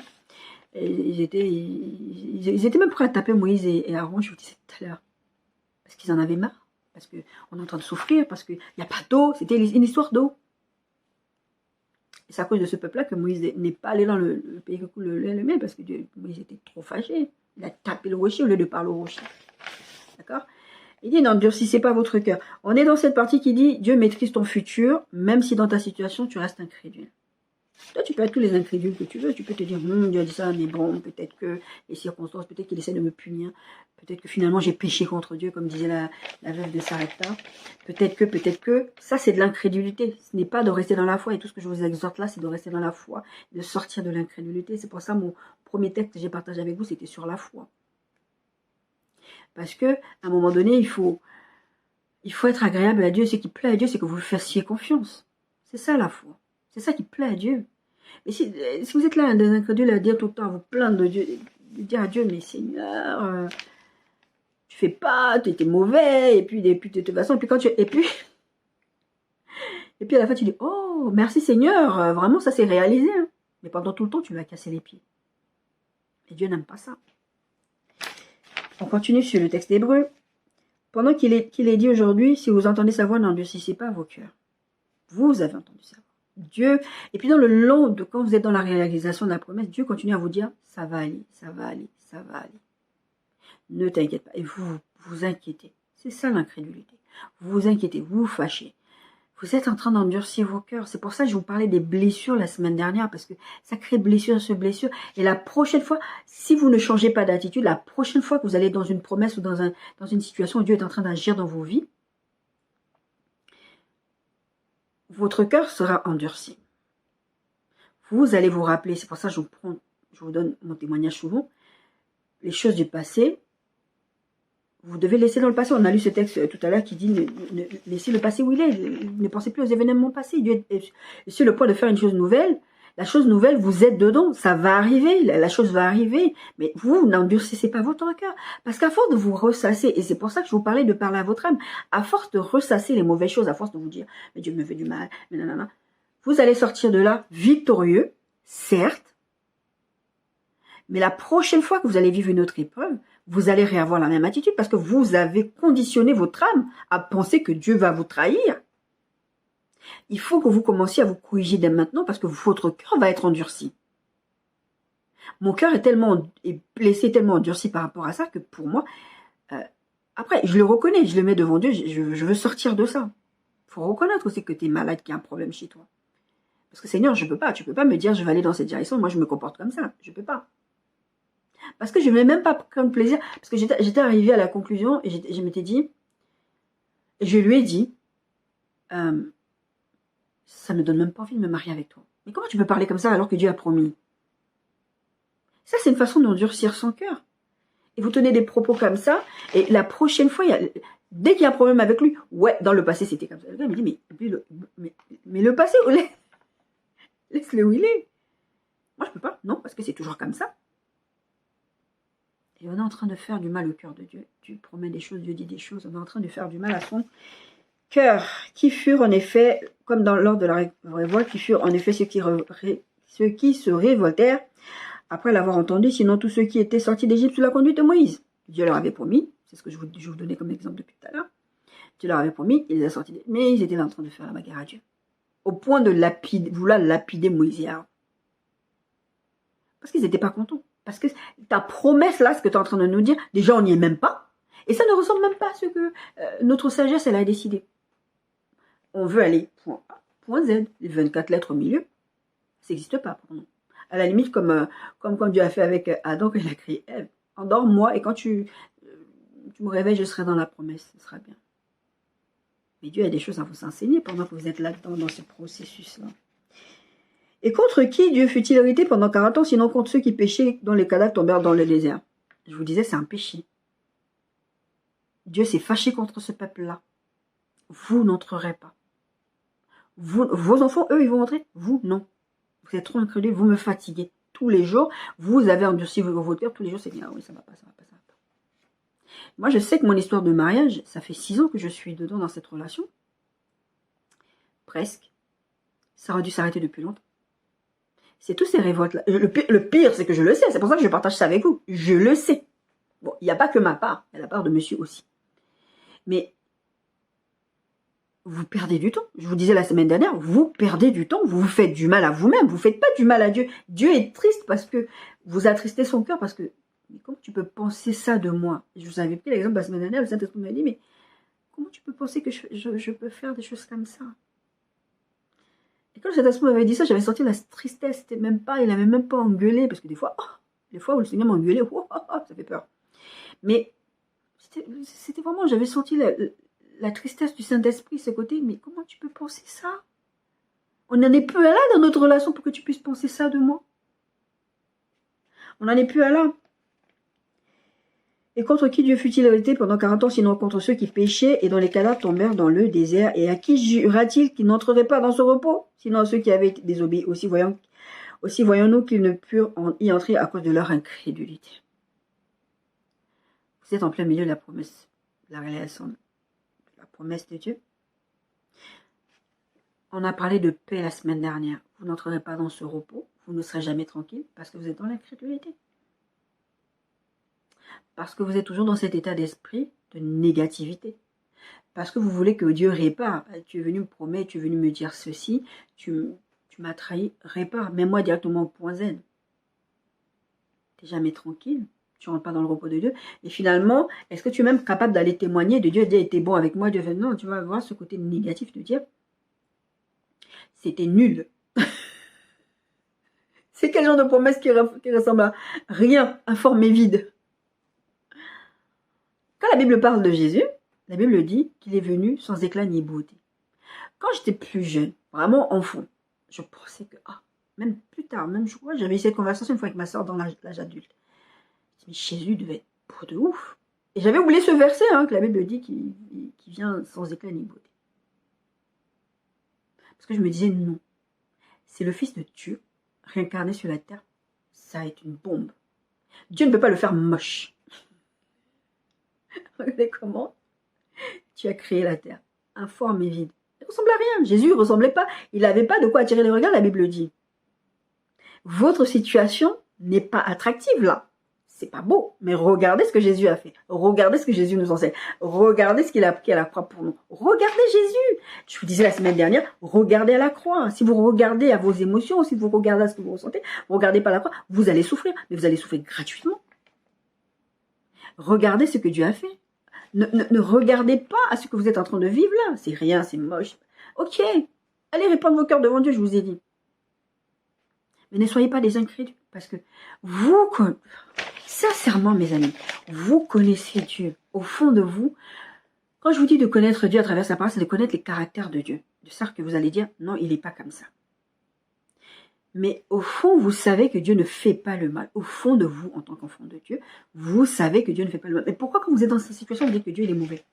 Et ils étaient même prêts à taper Moïse et Aaron, je vous disais tout à l'heure. Parce qu'ils en avaient marre. Parce qu'on est en train de souffrir, parce qu'il n'y a pas d'eau. C'était une histoire d'eau. Et c'est à cause de ce peuple-là que Moïse n'est pas allé dans le pays que coule le lait et le miel, parce que Moïse était trop fâché. Il a tapé le rocher au lieu de parler au rocher. D'accord? Il dit, n'endurcissez pas votre cœur. On est dans cette partie qui dit, Dieu maîtrise ton futur, même si dans ta situation, tu restes incrédule. Toi, tu peux être tous les incrédules que tu veux. Tu peux te dire, Dieu a dit ça, mais bon, peut-être que les circonstances, peut-être qu'il essaie de me punir. Peut-être que finalement, j'ai péché contre Dieu, comme disait la veuve de Sarepta. Peut-être que. Ça, c'est de l'incrédulité. Ce n'est pas de rester dans la foi. Et tout ce que je vous exhorte là, c'est de rester dans la foi, de sortir de l'incrédulité. C'est pour ça, mon premier texte que j'ai partagé avec vous, c'était sur la foi. Parce que, à un moment donné, il faut être agréable à Dieu. Ce qui plaît à Dieu, c'est que vous lui fassiez confiance. C'est ça la foi. C'est ça qui plaît à Dieu. Et si vous êtes là, des incrédules, à dire tout le temps, à vous plaindre de Dieu, de dire à Dieu, mais Seigneur, tu fais pas, tu étais mauvais, et puis de toute façon, et puis à la fin tu dis, oh, merci Seigneur, vraiment ça s'est réalisé. Hein. Mais pendant tout le temps, tu lui as cassé les pieds. Et Dieu n'aime pas ça. On continue sur le texte d'Hébreu. Pendant qu'il est dit aujourd'hui, si vous entendez sa voix, n'endurcissez pas vos cœurs. Vous avez entendu sa voix. Dieu, et puis dans le long de quand vous êtes dans la réalisation de la promesse, Dieu continue à vous dire, ça va aller, ça va aller, ça va aller. Ne t'inquiète pas. Et vous vous inquiétez. C'est ça l'incrédulité. Vous vous inquiétez, vous vous fâchez. Vous êtes en train d'endurcir vos cœurs. C'est pour ça que je vous parlais des blessures la semaine dernière, parce que ça crée blessure sur blessure. Et la prochaine fois, si vous ne changez pas d'attitude, la prochaine fois que vous allez dans une promesse ou dans une situation où Dieu est en train d'agir dans vos vies, votre cœur sera endurci. Vous allez vous rappeler, c'est pour ça que je vous donne mon témoignage souvent, les choses du passé, vous devez laisser dans le passé. On a lu ce texte tout à l'heure qui dit laissez le passé où il est. Ne pensez plus aux événements passés. Dieu est sur le point de faire une chose nouvelle. La chose nouvelle, vous êtes dedans. Ça va arriver. La chose va arriver. Mais vous n'endurcissez pas votre cœur. Parce qu'à force de vous ressasser, et c'est pour ça que je vous parlais de parler à votre âme, à force de ressasser les mauvaises choses, à force de vous dire mais Dieu me fait du mal, mais nanana, vous allez sortir de là victorieux, certes. Mais la prochaine fois que vous allez vivre une autre épreuve, vous allez réavoir la même attitude parce que vous avez conditionné votre âme à penser que Dieu va vous trahir. Il faut que vous commenciez à vous corriger dès maintenant parce que votre cœur va être endurci. Mon cœur est blessé, tellement endurci par rapport à ça que pour moi, après, je le reconnais, je le mets devant Dieu, je veux sortir de ça. Il faut reconnaître aussi que tu es malade, qu'il y a un problème chez toi. Parce que Seigneur, tu peux pas me dire je vais aller dans cette direction, moi je me comporte comme ça, je peux pas. Parce que je ne vais même pas prendre plaisir. Parce que j'étais arrivée à la conclusion et je m'étais dit, et je lui ai dit, ça ne me donne même pas envie de me marier avec toi. Mais comment tu peux parler comme ça alors que Dieu a promis? Ça, c'est une façon d'endurcir son cœur. Et vous tenez des propos comme ça, et la prochaine fois, dès qu'il y a un problème avec lui, ouais, dans le passé, c'était comme ça. Le gars me dit, mais le passé, laisse-le où il est. Moi, je peux pas, non, parce que c'est toujours comme ça. Et on est en train de faire du mal au cœur de Dieu. Dieu promet des choses, Dieu dit des choses. On est en train de faire du mal à son cœur. Qui furent en effet, comme lors de la révolte, qui furent en effet ceux qui se révoltèrent après l'avoir entendu, sinon tous ceux qui étaient sortis d'Égypte sous la conduite de Moïse. Dieu leur avait promis, c'est ce que je vous donnais comme exemple depuis tout à l'heure. Dieu leur avait promis, il les a sortis d'Égypte. Mais ils étaient là en train de faire la bagarre à Dieu. Au point de vouloir lapider Moïse et Aaron. Parce qu'ils n'étaient pas contents. Parce que ta promesse là, ce que tu es en train de nous dire, déjà on n'y est même pas. Et ça ne ressemble même pas à ce que notre sagesse, elle a décidé. On veut aller point A, point Z. Les 24 lettres au milieu, ça n'existe pas pour nous. À la limite, comme quand Dieu a fait avec Adam, quand il a créé Ève. Endors-moi et quand tu me réveilles, je serai dans la promesse. Ce sera bien. Mais Dieu a des choses à vous enseigner pendant que vous êtes là-dedans, dans ce processus-là. Et contre qui Dieu fut-il irrité pendant 40 ans, sinon contre ceux qui péchaient, dont les cadavres tombèrent dans le désert? Je vous disais, c'est un péché. Dieu s'est fâché contre ce peuple-là. Vous n'entrerez pas. Vos enfants, eux, ils vont entrer. Vous, non. Vous êtes trop incrédule, vous me fatiguez. Tous les jours, vous avez endurci votre cœur. Tous les jours, c'est bien. Oui, ça va pas, ça va pas, ça va pas. Moi, je sais que mon histoire de mariage, ça fait 6 ans que je suis dedans dans cette relation. Presque. Ça aurait dû s'arrêter depuis longtemps. C'est tous ces révoltes-là. Le pire, c'est que je le sais. C'est pour ça que je partage ça avec vous. Je le sais. Bon, il n'y a pas que ma part. Il y a la part de monsieur aussi. Mais vous perdez du temps. Je vous disais la semaine dernière, vous perdez du temps, vous vous faites du mal à vous-même, vous ne faites pas du mal à Dieu. Dieu est triste parce que vous attristez son cœur, parce que, mais comment tu peux penser ça de moi? Je vous avais pris l'exemple la semaine dernière, le Saint-Esprit m'a dit, mais comment tu peux penser que je peux faire des choses comme ça? Et quand le Saint-Esprit m'avait dit ça, j'avais senti la tristesse, il n'avait même pas engueulé, parce que des fois où le Seigneur m'engueulait, ça fait peur. Mais c'était vraiment, j'avais senti la tristesse du Saint-Esprit, ce côté, mais comment tu peux penser ça? On n'en est plus à là dans notre relation pour que tu puisses penser ça de moi. On n'en est plus à là. Et contre qui Dieu fut-il arrêté pendant 40 ans, sinon contre ceux qui péchaient et dont les cadavres tombèrent dans le désert? Et à qui jura-t-il qu'ils n'entreraient pas dans ce repos? Sinon à ceux qui avaient été désobéis. Aussi voyons-nous qu'ils ne purent y entrer à cause de leur incrédulité. Vous êtes en plein milieu de la promesse, de la réalisation de la promesse de Dieu. On a parlé de paix la semaine dernière. Vous n'entrerez pas dans ce repos, vous ne serez jamais tranquille parce que vous êtes dans l'incrédulité. Parce que vous êtes toujours dans cet état d'esprit de négativité. Parce que vous voulez que Dieu répare. Tu es venu me promettre, tu es venu me dire ceci, tu m'as trahi, répare. Mets-moi directement au point Z. Tu n'es jamais tranquille, tu ne rentres pas dans le repos de Dieu. Et finalement, est-ce que tu es même capable d'aller témoigner de Dieu? Dieu était bon avec moi, Dieu fait non, tu vas voir ce côté négatif de dire c'était nul. C'est quel genre de promesse qui ressemble à rien, informe et vide? Quand la Bible parle de Jésus, la Bible dit qu'il est venu sans éclat ni beauté. Quand j'étais plus jeune, vraiment enfant, je pensais que, même plus tard, même je crois, j'avais eu cette conversation une fois avec ma soeur dans l'âge adulte. Mais Jésus devait être beau de ouf. Et j'avais oublié ce verset que la Bible dit qu'il vient sans éclat ni beauté. Parce que je me disais non. C'est le Fils de Dieu, réincarné sur la terre. Ça va être une bombe. Dieu ne peut pas le faire moche. Regardez comment tu as créé la terre, informe et vide. Il ne ressemble à rien. Jésus ne ressemblait pas. Il n'avait pas de quoi attirer les regards, la Bible dit. Votre situation n'est pas attractive là. C'est pas beau. Mais regardez ce que Jésus a fait. Regardez ce que Jésus nous enseigne. Regardez ce qu'il a pris à la croix pour nous. Regardez Jésus. Je vous disais la semaine dernière, regardez à la croix. Si vous regardez à vos émotions, si vous regardez à ce que vous ressentez, vous ne regardez pas à la croix, vous allez souffrir. Mais vous allez souffrir gratuitement. Regardez ce que Dieu a fait. Ne regardez pas à ce que vous êtes en train de vivre là. C'est rien, c'est moche. Ok, allez répandre vos cœurs devant Dieu, je vous ai dit. Mais ne soyez pas des incrédules. Parce que vous, sincèrement mes amis, vous connaissez Dieu. Au fond de vous, quand je vous dis de connaître Dieu à travers sa parole, c'est de connaître les caractères de Dieu. De ça que vous allez dire, non, il n'est pas comme ça. Mais au fond, vous savez que Dieu ne fait pas le mal. Au fond de vous, en tant qu'enfant de Dieu, vous savez que Dieu ne fait pas le mal. Mais pourquoi quand vous êtes dans cette situation, vous dites que Dieu il est mauvais?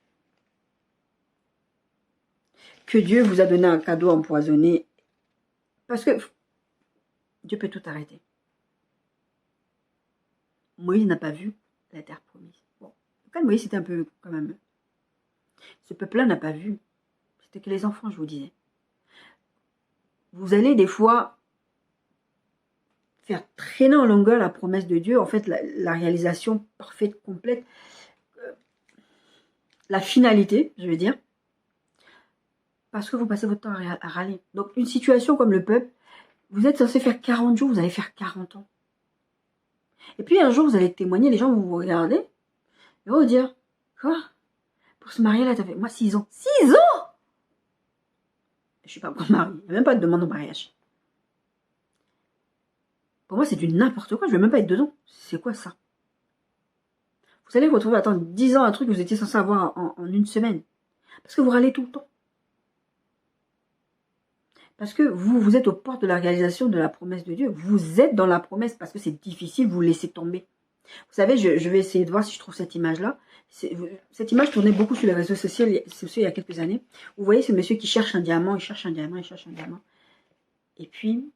Que Dieu vous a donné un cadeau empoisonné? Parce que Dieu peut tout arrêter. Moïse n'a pas vu la terre promise. Bon, le cas de Moïse, c'était un peu quand même... Ce peuple-là n'a pas vu. C'était que les enfants, je vous disais. Vous allez des fois... faire traîner en longueur la promesse de Dieu, en fait, la réalisation parfaite, complète, la finalité, je veux dire, parce que vous passez votre temps à râler. Donc, une situation comme le peuple, vous êtes censé faire 40 jours, vous allez faire 40 ans. Et puis, un jour, vous allez témoigner, les gens vont vous regarder, ils vont vous dire, quoi? Pour se marier, là, t'as fait, moi, 6 ans. 6 ans? Je suis pas encore mariée, il n'y a même pas de demande en mariage. Pour moi, c'est du n'importe quoi. Je ne vais même pas être dedans. C'est quoi ça? Vous allez vous retrouver à attendre 10 ans un truc que vous étiez censé avoir en une semaine. Parce que vous râlez tout le temps. Parce que vous êtes aux portes de la réalisation de la promesse de Dieu. Vous êtes dans la promesse parce que c'est difficile, vous laissez tomber. Vous savez, je vais essayer de voir si je trouve cette image-là. Cette image tournait beaucoup sur les réseaux sociaux il y a quelques années. Vous voyez ce monsieur qui cherche un diamant, il cherche un diamant, il cherche un diamant. Et puis...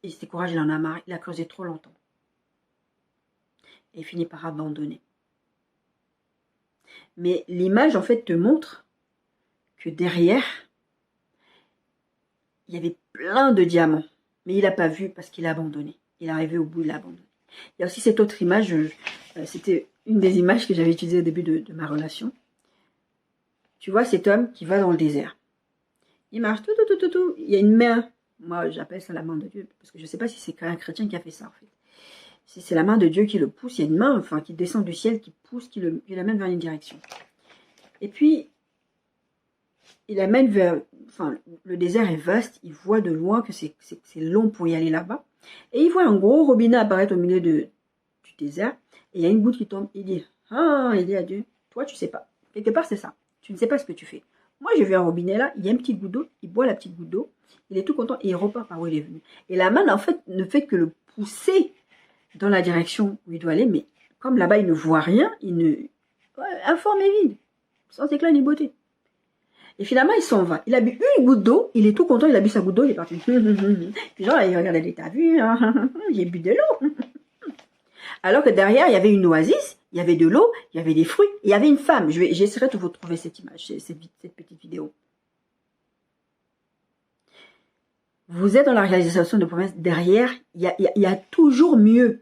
il se décourage, il en a marre, il a creusé trop longtemps. Et il finit par abandonner. Mais l'image, en fait, te montre que derrière, il y avait plein de diamants. Mais il n'a pas vu parce qu'il a abandonné. Il est arrivé au bout, il a abandonné. Il y a aussi cette autre image, c'était une des images que j'avais utilisées au début de ma relation. Tu vois cet homme qui va dans le désert. Il marche tout. Il y a une main. Moi, j'appelle ça la main de Dieu. Parce que je ne sais pas si c'est un chrétien qui a fait ça, en fait. Si c'est la main de Dieu qui le pousse, il y a une main, enfin, qui descend du ciel, qui pousse, qui l'amène vers une direction. Et puis, il amène vers... Enfin, le désert est vaste. Il voit de loin que c'est long pour y aller là-bas. Et il voit un gros robinet apparaître au milieu du désert. Et il y a une goutte qui tombe. Il dit à Dieu, toi, tu sais pas. Quelque part, c'est ça. Tu ne sais pas ce que tu fais. Moi, j'ai vu un robinet là, il y a une petite goutte d'eau, il boit la petite goutte d'eau, il est tout content et il repart par où il est venu. Et la main, en fait, ne fait que le pousser dans la direction où il doit aller, mais comme là-bas, il ne voit rien, informe et vide, sans éclat ni beauté. Et finalement, il s'en va. Il a bu une goutte d'eau, il est tout content, il a bu sa goutte d'eau, il est parti. Puis genre, il regarde, t'as vu, j'ai bu de l'eau. Alors que derrière, il y avait une oasis, il y avait de l'eau, il y avait des fruits, il y avait une femme. J'essaierai de vous trouver cette image, cette petite vidéo. Vous êtes dans la réalisation de promesses. Derrière, il y a toujours mieux.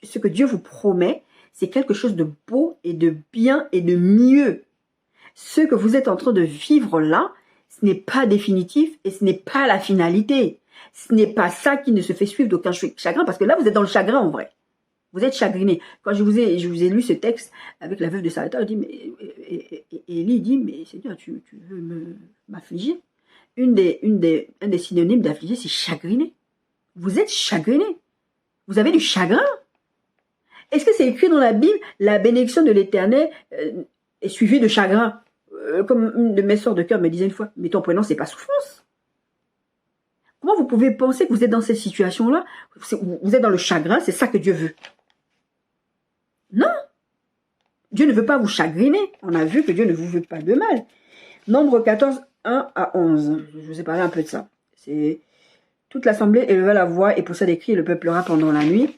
Ce que Dieu vous promet, c'est quelque chose de beau et de bien et de mieux. Ce que vous êtes en train de vivre là, ce n'est pas définitif et ce n'est pas la finalité. Ce n'est pas ça qui ne se fait suivre d'aucun chagrin, parce que là, vous êtes dans le chagrin en vrai. Vous êtes chagriné. Quand je vous ai lu ce texte avec la veuve de Sarepta, elle dit, mais Élie dit, mais Seigneur, tu veux m'affliger? Un des synonymes d'affliger, c'est chagriner. Vous êtes chagriné. Vous avez du chagrin. Est-ce que c'est écrit dans la Bible, la bénédiction de l'Éternel est suivie de chagrin? Comme une de mes sœurs de cœur me disait une fois, mais ton prénom, c'est pas souffrance. Comment vous pouvez penser que vous êtes dans cette situation-là? Vous êtes dans le chagrin, c'est ça que Dieu veut. Non. Dieu ne veut pas vous chagriner. On a vu que Dieu ne vous veut pas de mal. Nombre 14, 1 à 11. Je vous ai parlé un peu de ça. C'est toute l'assemblée éleva la voix et poussa des cris et le peuple pleura pendant la nuit.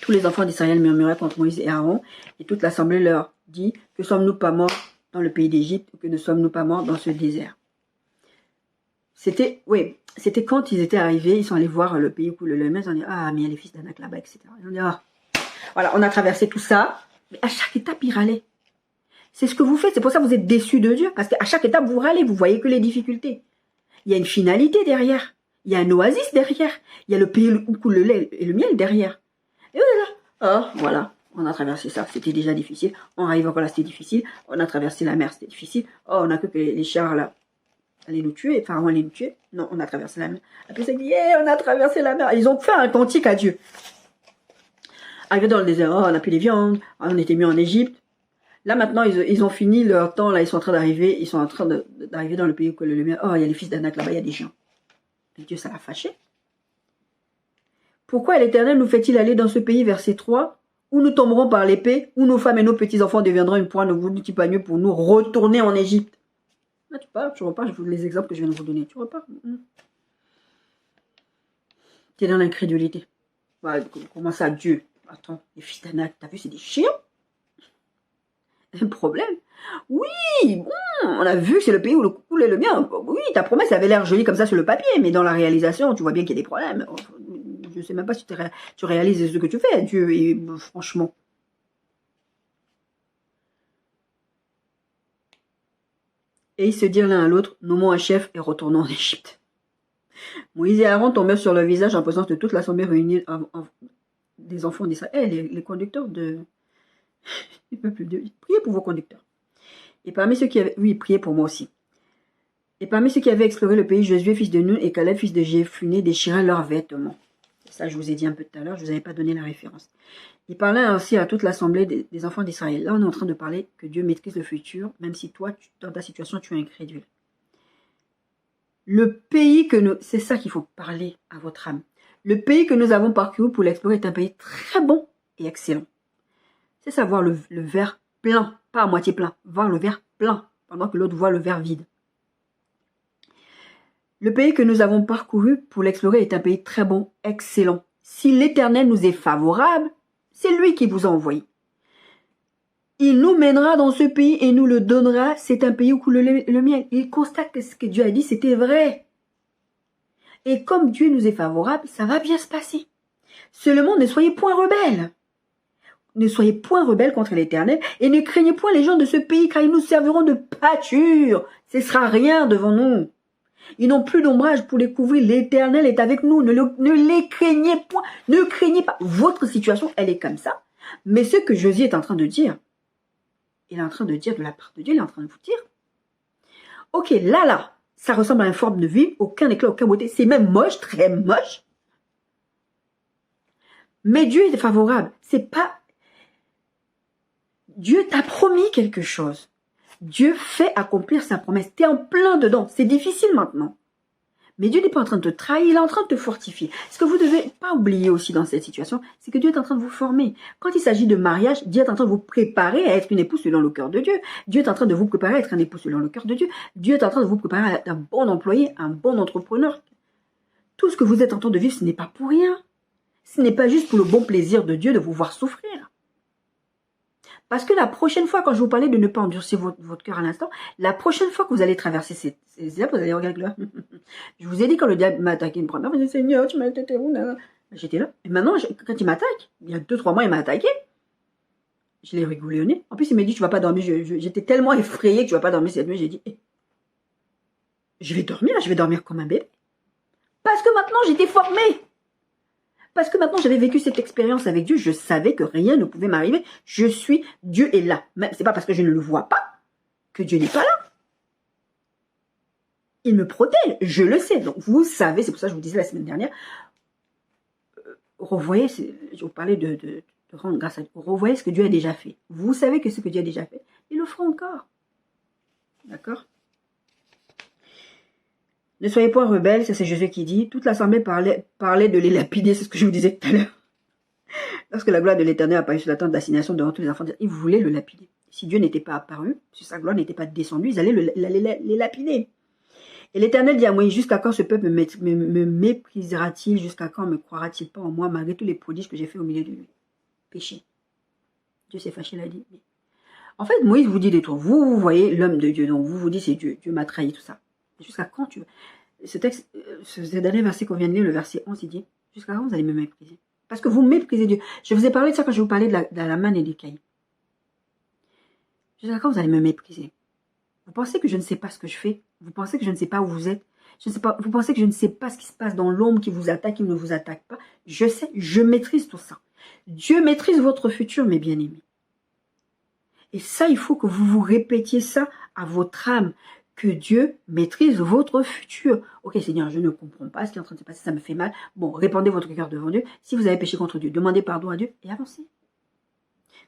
Tous les enfants d'Israël murmuraient contre Moïse et Aaron et toute l'assemblée leur dit, que sommes-nous pas morts dans le pays d'Égypte ou que ne sommes-nous pas morts dans ce désert? C'était quand ils étaient arrivés, ils sont allés voir le pays où coule le lait, ils ont dit, mais il y a les fils d'Anak là-bas, etc. Ils ont dit, voilà, on a traversé tout ça, mais à chaque étape, ils râlaient. C'est ce que vous faites, c'est pour ça que vous êtes déçus de Dieu, parce qu'à chaque étape, vous râlez, vous voyez que les difficultés. Il y a une finalité derrière, il y a un oasis derrière, il y a le pays où coule le lait et le miel derrière. Et voilà, on a traversé ça, c'était déjà difficile, on arrive encore là, c'était difficile, on a traversé la mer, c'était difficile, on a cru que les chars là, allaient nous tuer, Pharaon allait nous tuer, non, on a traversé la mer. Après ça dit, on a traversé la mer, ils ont fait un cantique à Dieu. Arrivé dans le désert, on n'a plus les viandes, on était mieux en Égypte. Là maintenant, ils ont fini leur temps, là ils sont en train d'arriver, d'arriver dans le pays où coule le miel. Il y a les fils d'Anak là-bas, il y a des gens. Et Dieu, ça l'a fâché. Pourquoi l'Éternel nous fait-il aller dans ce pays, verset 3, où nous tomberons par l'épée, où nos femmes et nos petits-enfants deviendront une proie, ne vous-t-il pas mieux pour nous retourner en Égypte? Là tu repars, je vous les exemples que je viens de vous donner, tu repars. Tu es dans l'incrédulité. Comment ça, Dieu? Attends, les fils d'Anak, t'as vu, c'est des chiens? Un problème? Oui, on a vu que c'est le pays où le coule le mien. Oui, ta promesse avait l'air jolie comme ça sur le papier, mais dans la réalisation, tu vois bien qu'il y a des problèmes. Je ne sais même pas si tu réalises ce que tu fais, Dieu, et franchement. Et ils se dirent l'un à l'autre, nommons un chef et retournons en Égypte. Moïse et Aaron tombèrent sur leur visage en présence de toute l'assemblée réunie des enfants d'Israël, les conducteurs du peuple de Dieu. Priez pour vos conducteurs. Et parmi ceux qui avaient... Oui, priez pour moi aussi. Et parmi ceux qui avaient exploré le pays, Josué, fils de Nun, et Caleb, fils de Jephunnée, déchiraient leurs vêtements. Ça, je vous ai dit un peu tout à l'heure, je ne vous avais pas donné la référence. Il parlait ainsi à toute l'assemblée des enfants d'Israël. Là, on est en train de parler que Dieu maîtrise le futur, même si toi, dans ta situation, tu es incrédule. Le pays que nous... C'est ça qu'il faut parler à votre âme. Le pays que nous avons parcouru pour l'explorer est un pays très bon et excellent. C'est ça, voir le verre plein, pas à moitié plein, voir le verre plein, pendant que l'autre voit le verre vide. Le pays que nous avons parcouru pour l'explorer est un pays très bon, excellent. Si l'Éternel nous est favorable, c'est lui qui vous a envoyé. Il nous mènera dans ce pays et nous le donnera. C'est un pays où coule le miel. Il constate que ce que Dieu a dit, c'était vrai. Et comme Dieu nous est favorable, ça va bien se passer. Seulement, ne soyez point rebelles. Ne soyez point rebelles contre l'Éternel et ne craignez point les gens de ce pays, car ils nous serviront de pâture. Ce sera rien devant nous. Ils n'ont plus d'ombrage pour les couvrir. L'Éternel est avec nous. Ne les craignez point. Ne craignez pas. Votre situation, elle est comme ça. Mais ce que Josué est en train de dire, il est en train de dire de la part de Dieu, il est en train de vous dire, ok, là, ça ressemble à une forme de vie, aucun éclat, aucune beauté. C'est même moche, très moche. Mais Dieu est favorable. C'est pas... Dieu t'a promis quelque chose. Dieu fait accomplir sa promesse. Tu es en plein dedans. C'est difficile maintenant. Mais Dieu n'est pas en train de te trahir, il est en train de te fortifier. Ce que vous ne devez pas oublier aussi dans cette situation, c'est que Dieu est en train de vous former. Quand il s'agit de mariage, Dieu est en train de vous préparer à être une épouse selon le cœur de Dieu. Dieu est en train de vous préparer à être un époux selon le cœur de Dieu. Dieu est en train de vous préparer à être un bon employé, un bon entrepreneur. Tout ce que vous êtes en train de vivre, ce n'est pas pour rien. Ce n'est pas juste pour le bon plaisir de Dieu de vous voir souffrir. Parce que la prochaine fois, quand je vous parlais de ne pas endurcir votre cœur à l'instant, la prochaine fois que vous allez traverser ces étapes, vous allez regarder là. Je vous ai dit quand le diable m'a attaqué une première fois, je dis Seigneur, tu m'as attaqué où là? J'étais là. Et maintenant, quand il m'attaque, il y a 2-3 mois, il m'a attaqué. Je l'ai rigolé au nez. En plus, il m'a dit, tu vas pas dormir. J'étais tellement effrayée que tu vas pas dormir cette nuit. J'ai dit, je vais dormir comme un bébé. Parce que maintenant, j'étais formée. Parce que maintenant, j'avais vécu cette expérience avec Dieu, je savais que rien ne pouvait m'arriver. Dieu est là. C'est pas parce que je ne le vois pas que Dieu n'est pas là. Il me protège, je le sais. Donc, vous savez, c'est pour ça que je vous disais la semaine dernière, revoyez, je vous parlais de rendre grâce à Dieu. Revoyez ce que Dieu a déjà fait. Vous savez que ce que Dieu a déjà fait, il le fera encore. D'accord? Ne soyez point rebelles, ça c'est Jésus qui dit. Toute l'assemblée parlait de les lapider, c'est ce que je vous disais tout à l'heure. Lorsque la gloire de l'Éternel apparut sur la tente d'assignation devant tous les enfants, ils voulaient le lapider. Si Dieu n'était pas apparu, si sa gloire n'était pas descendue, ils allaient les lapider. Et l'Éternel dit à Moïse, jusqu'à quand ce peuple me méprisera-t-il, jusqu'à quand me croira-t-il pas en moi, malgré tous les prodiges que j'ai fait au milieu de lui? Péché. Dieu s'est fâché, il a dit. En fait, Moïse vous dit des trucs. Vous voyez l'homme de Dieu, donc vous vous dites, c'est Dieu. Dieu m'a trahi, tout ça. Jusqu'à quand tu veux? Ce dernier verset qu'on vient de lire, le verset 11, il dit, jusqu'à quand vous allez me mépriser? Parce que vous méprisez Dieu. Je vous ai parlé de ça quand je vous parlais de la manne et des cailloux. Jusqu'à quand vous allez me mépriser? Vous pensez que je ne sais pas ce que je fais? Vous pensez que je ne sais pas où vous êtes? Je ne sais pas. Vous pensez que je ne sais pas ce qui se passe dans l'ombre qui vous attaque, qui ne vous attaque pas? Je sais, je maîtrise tout ça. Dieu maîtrise votre futur, mes bien-aimés. Et ça, il faut que vous vous répétiez ça à votre âme, que Dieu maîtrise votre futur. Ok Seigneur, je ne comprends pas ce qui est en train de se passer, ça me fait mal. Bon, répandez votre cœur devant Dieu. Si vous avez péché contre Dieu, demandez pardon à Dieu et avancez.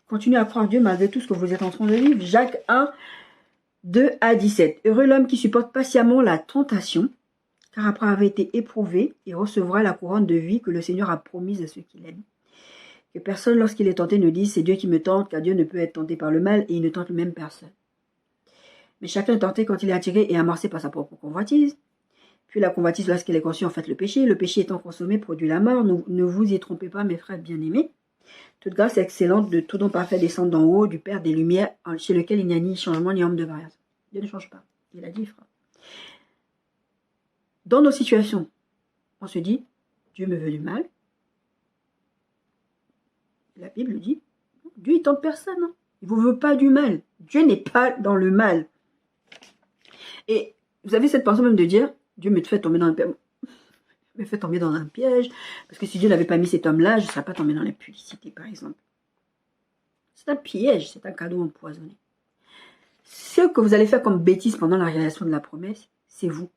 Continuez à croire Dieu malgré tout ce que vous êtes en train de vivre. Jacques 1, 2 à 17. Heureux l'homme qui supporte patiemment la tentation, car après avoir été éprouvé, il recevra la couronne de vie que le Seigneur a promise à ceux qui l'aiment. Que personne, lorsqu'il est tenté, ne dise « c'est Dieu qui me tente », car Dieu ne peut être tenté par le mal et il ne tente même personne. Mais chacun est tenté quand il est attiré et amorcé par sa propre convoitise. Puis la convoitise, lorsqu'elle est conçue, en fait le péché. Le péché étant consommé, produit la mort. Ne vous y trompez pas, mes frères bien-aimés. Toute grâce excellente de tout don parfait descend d'en haut, du Père des Lumières, chez lequel il n'y a ni changement ni ombre de variation. Dieu ne change pas. Il a dit, frère. Dans nos situations, on se dit, Dieu me veut du mal. La Bible dit, Dieu il tente personne. Hein. Il ne vous veut pas du mal. Dieu n'est pas dans le mal. Et vous avez cette pensée même de dire, Dieu me fait tomber dans un piège, parce que si Dieu n'avait pas mis cet homme-là, je ne serais pas tombé dans l'impudicité, par exemple. C'est un piège, c'est un cadeau empoisonné. Ce que vous allez faire comme bêtise pendant la réalisation de la promesse, c'est vous.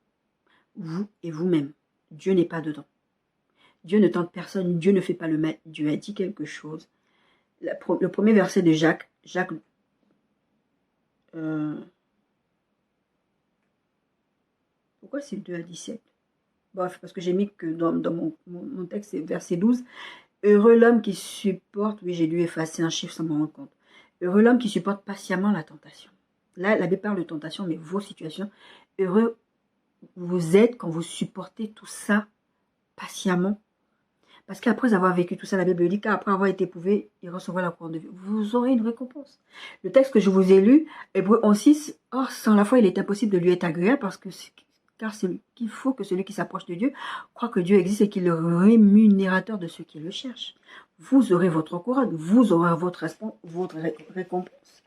Vous et vous-même. Dieu n'est pas dedans. Dieu ne tente personne, Dieu ne fait pas le mal. Dieu a dit quelque chose. Le premier verset de Jacques, pourquoi c'est 2 à 17? Bref, parce que j'ai mis que dans mon texte, c'est verset 12. Heureux l'homme qui supporte, oui j'ai dû effacer un chiffre sans m'en rendre compte. Heureux l'homme qui supporte patiemment la tentation. Là, la Bible parle de tentation, mais vos situations. Heureux vous êtes quand vous supportez tout ça patiemment. Parce qu'après avoir vécu tout ça, la Bible dit qu'après avoir été éprouvé, il recevra la couronne de vie. Vous aurez une récompense. Le texte que je vous ai lu, Hébreux 11:6, or sans la foi, il est impossible de lui être agréable car il faut que celui qui s'approche de Dieu croit que Dieu existe et qu'il est le rémunérateur de ceux qui le cherchent. Vous aurez votre couronne, vous aurez votre récompense.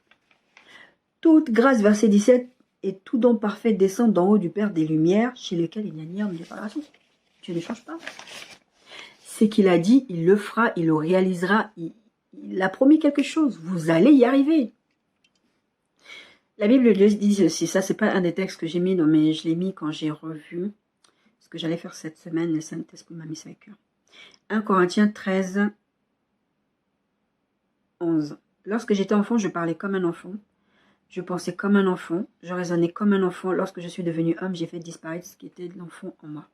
Toute grâce, verset 17, et tout don parfait descend d'en haut du Père des Lumières, chez lequel il n'y a ni homme ni séparation. Dieu ne change pas. C'est qu'il a dit, il le fera, il le réalisera, il a promis quelque chose. Vous allez y arriver. La Bible dit ceci, ça c'est pas un des textes que j'ai mis, non, mais je l'ai mis quand j'ai revu ce que j'allais faire cette semaine, le Saint-Esprit m'a mis ça à cœur. 1 Corinthiens 13, 11. Lorsque j'étais enfant, je parlais comme un enfant, je pensais comme un enfant, je raisonnais comme un enfant. Lorsque je suis devenu homme, j'ai fait disparaître ce qui était de l'enfant en moi.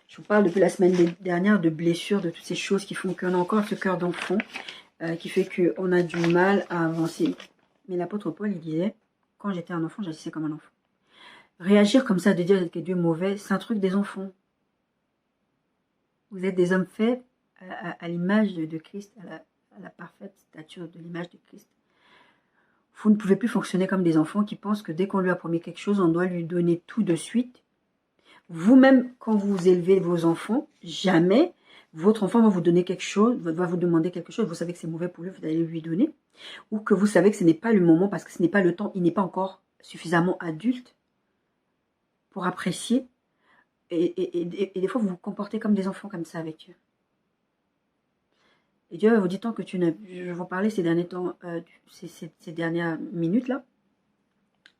Je vous parle depuis la semaine dernière de blessures, de toutes ces choses qui font qu'on a encore ce cœur d'enfant, qui fait qu'on a du mal à avancer. Mais l'apôtre Paul, il disait, quand j'étais un enfant, j'agissais comme un enfant. Réagir comme ça, de dire que Dieu est mauvais, c'est un truc des enfants. Vous êtes des hommes faits à l'image de Christ, à la parfaite stature de l'image de Christ. Vous ne pouvez plus fonctionner comme des enfants qui pensent que dès qu'on lui a promis quelque chose, on doit lui donner tout de suite. Vous-même, quand vous élevez vos enfants, jamais votre enfant va vous donner quelque chose, va vous demander quelque chose, vous savez que c'est mauvais pour lui, vous allez lui donner, ou que vous savez que ce n'est pas le moment parce que ce n'est pas le temps, il n'est pas encore suffisamment adulte pour apprécier. Et des fois, vous vous comportez comme des enfants comme ça avec Dieu. Et Dieu vous dit tant que tu ne... Je vous parlais ces derniers temps, ces dernières minutes-là,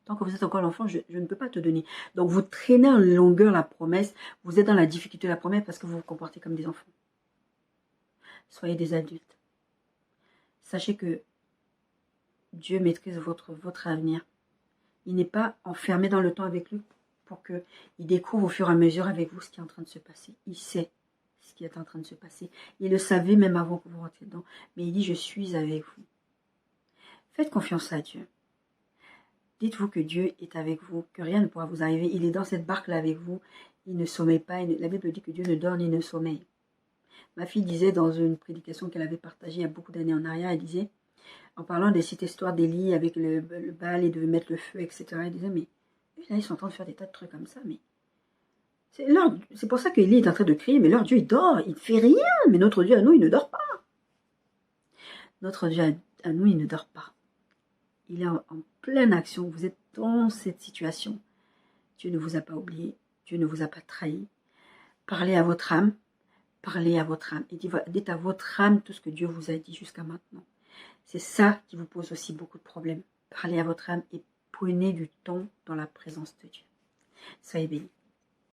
tant que vous êtes encore l'enfant, je ne peux pas te donner. Donc vous traînez en longueur la promesse, vous êtes dans la difficulté de la promesse parce que vous vous comportez comme des enfants. Soyez des adultes. Sachez que Dieu maîtrise votre avenir. Il n'est pas enfermé dans le temps avec lui pour qu'il découvre au fur et à mesure avec vous ce qui est en train de se passer. Il sait ce qui est en train de se passer. Il le savait même avant que vous rentriez dedans. Mais il dit, je suis avec vous. Faites confiance à Dieu. Dites-vous que Dieu est avec vous, que rien ne pourra vous arriver. Il est dans cette barque-là avec vous. Il ne sommeille pas. La Bible dit que Dieu ne dort ni ne sommeille. Ma fille disait dans une prédication qu'elle avait partagée il y a beaucoup d'années en arrière, elle disait, en parlant des cette histoire d'Élie avec le bal et de mettre le feu, etc., elle disait, mais là, ils sont en train de faire des tas de trucs comme ça, mais c'est pour ça qu'Élie est en train de crier, mais leur Dieu, il dort, il ne fait rien, mais notre Dieu à nous, il ne dort pas. Notre Dieu à nous, il ne dort pas. Il est en pleine action, vous êtes dans cette situation. Dieu ne vous a pas oublié, Dieu ne vous a pas trahi. Parlez à votre âme, et dites à votre âme tout ce que Dieu vous a dit jusqu'à maintenant. C'est ça qui vous pose aussi beaucoup de problèmes. Parlez à votre âme et prenez du temps dans la présence de Dieu. Soyez bénis.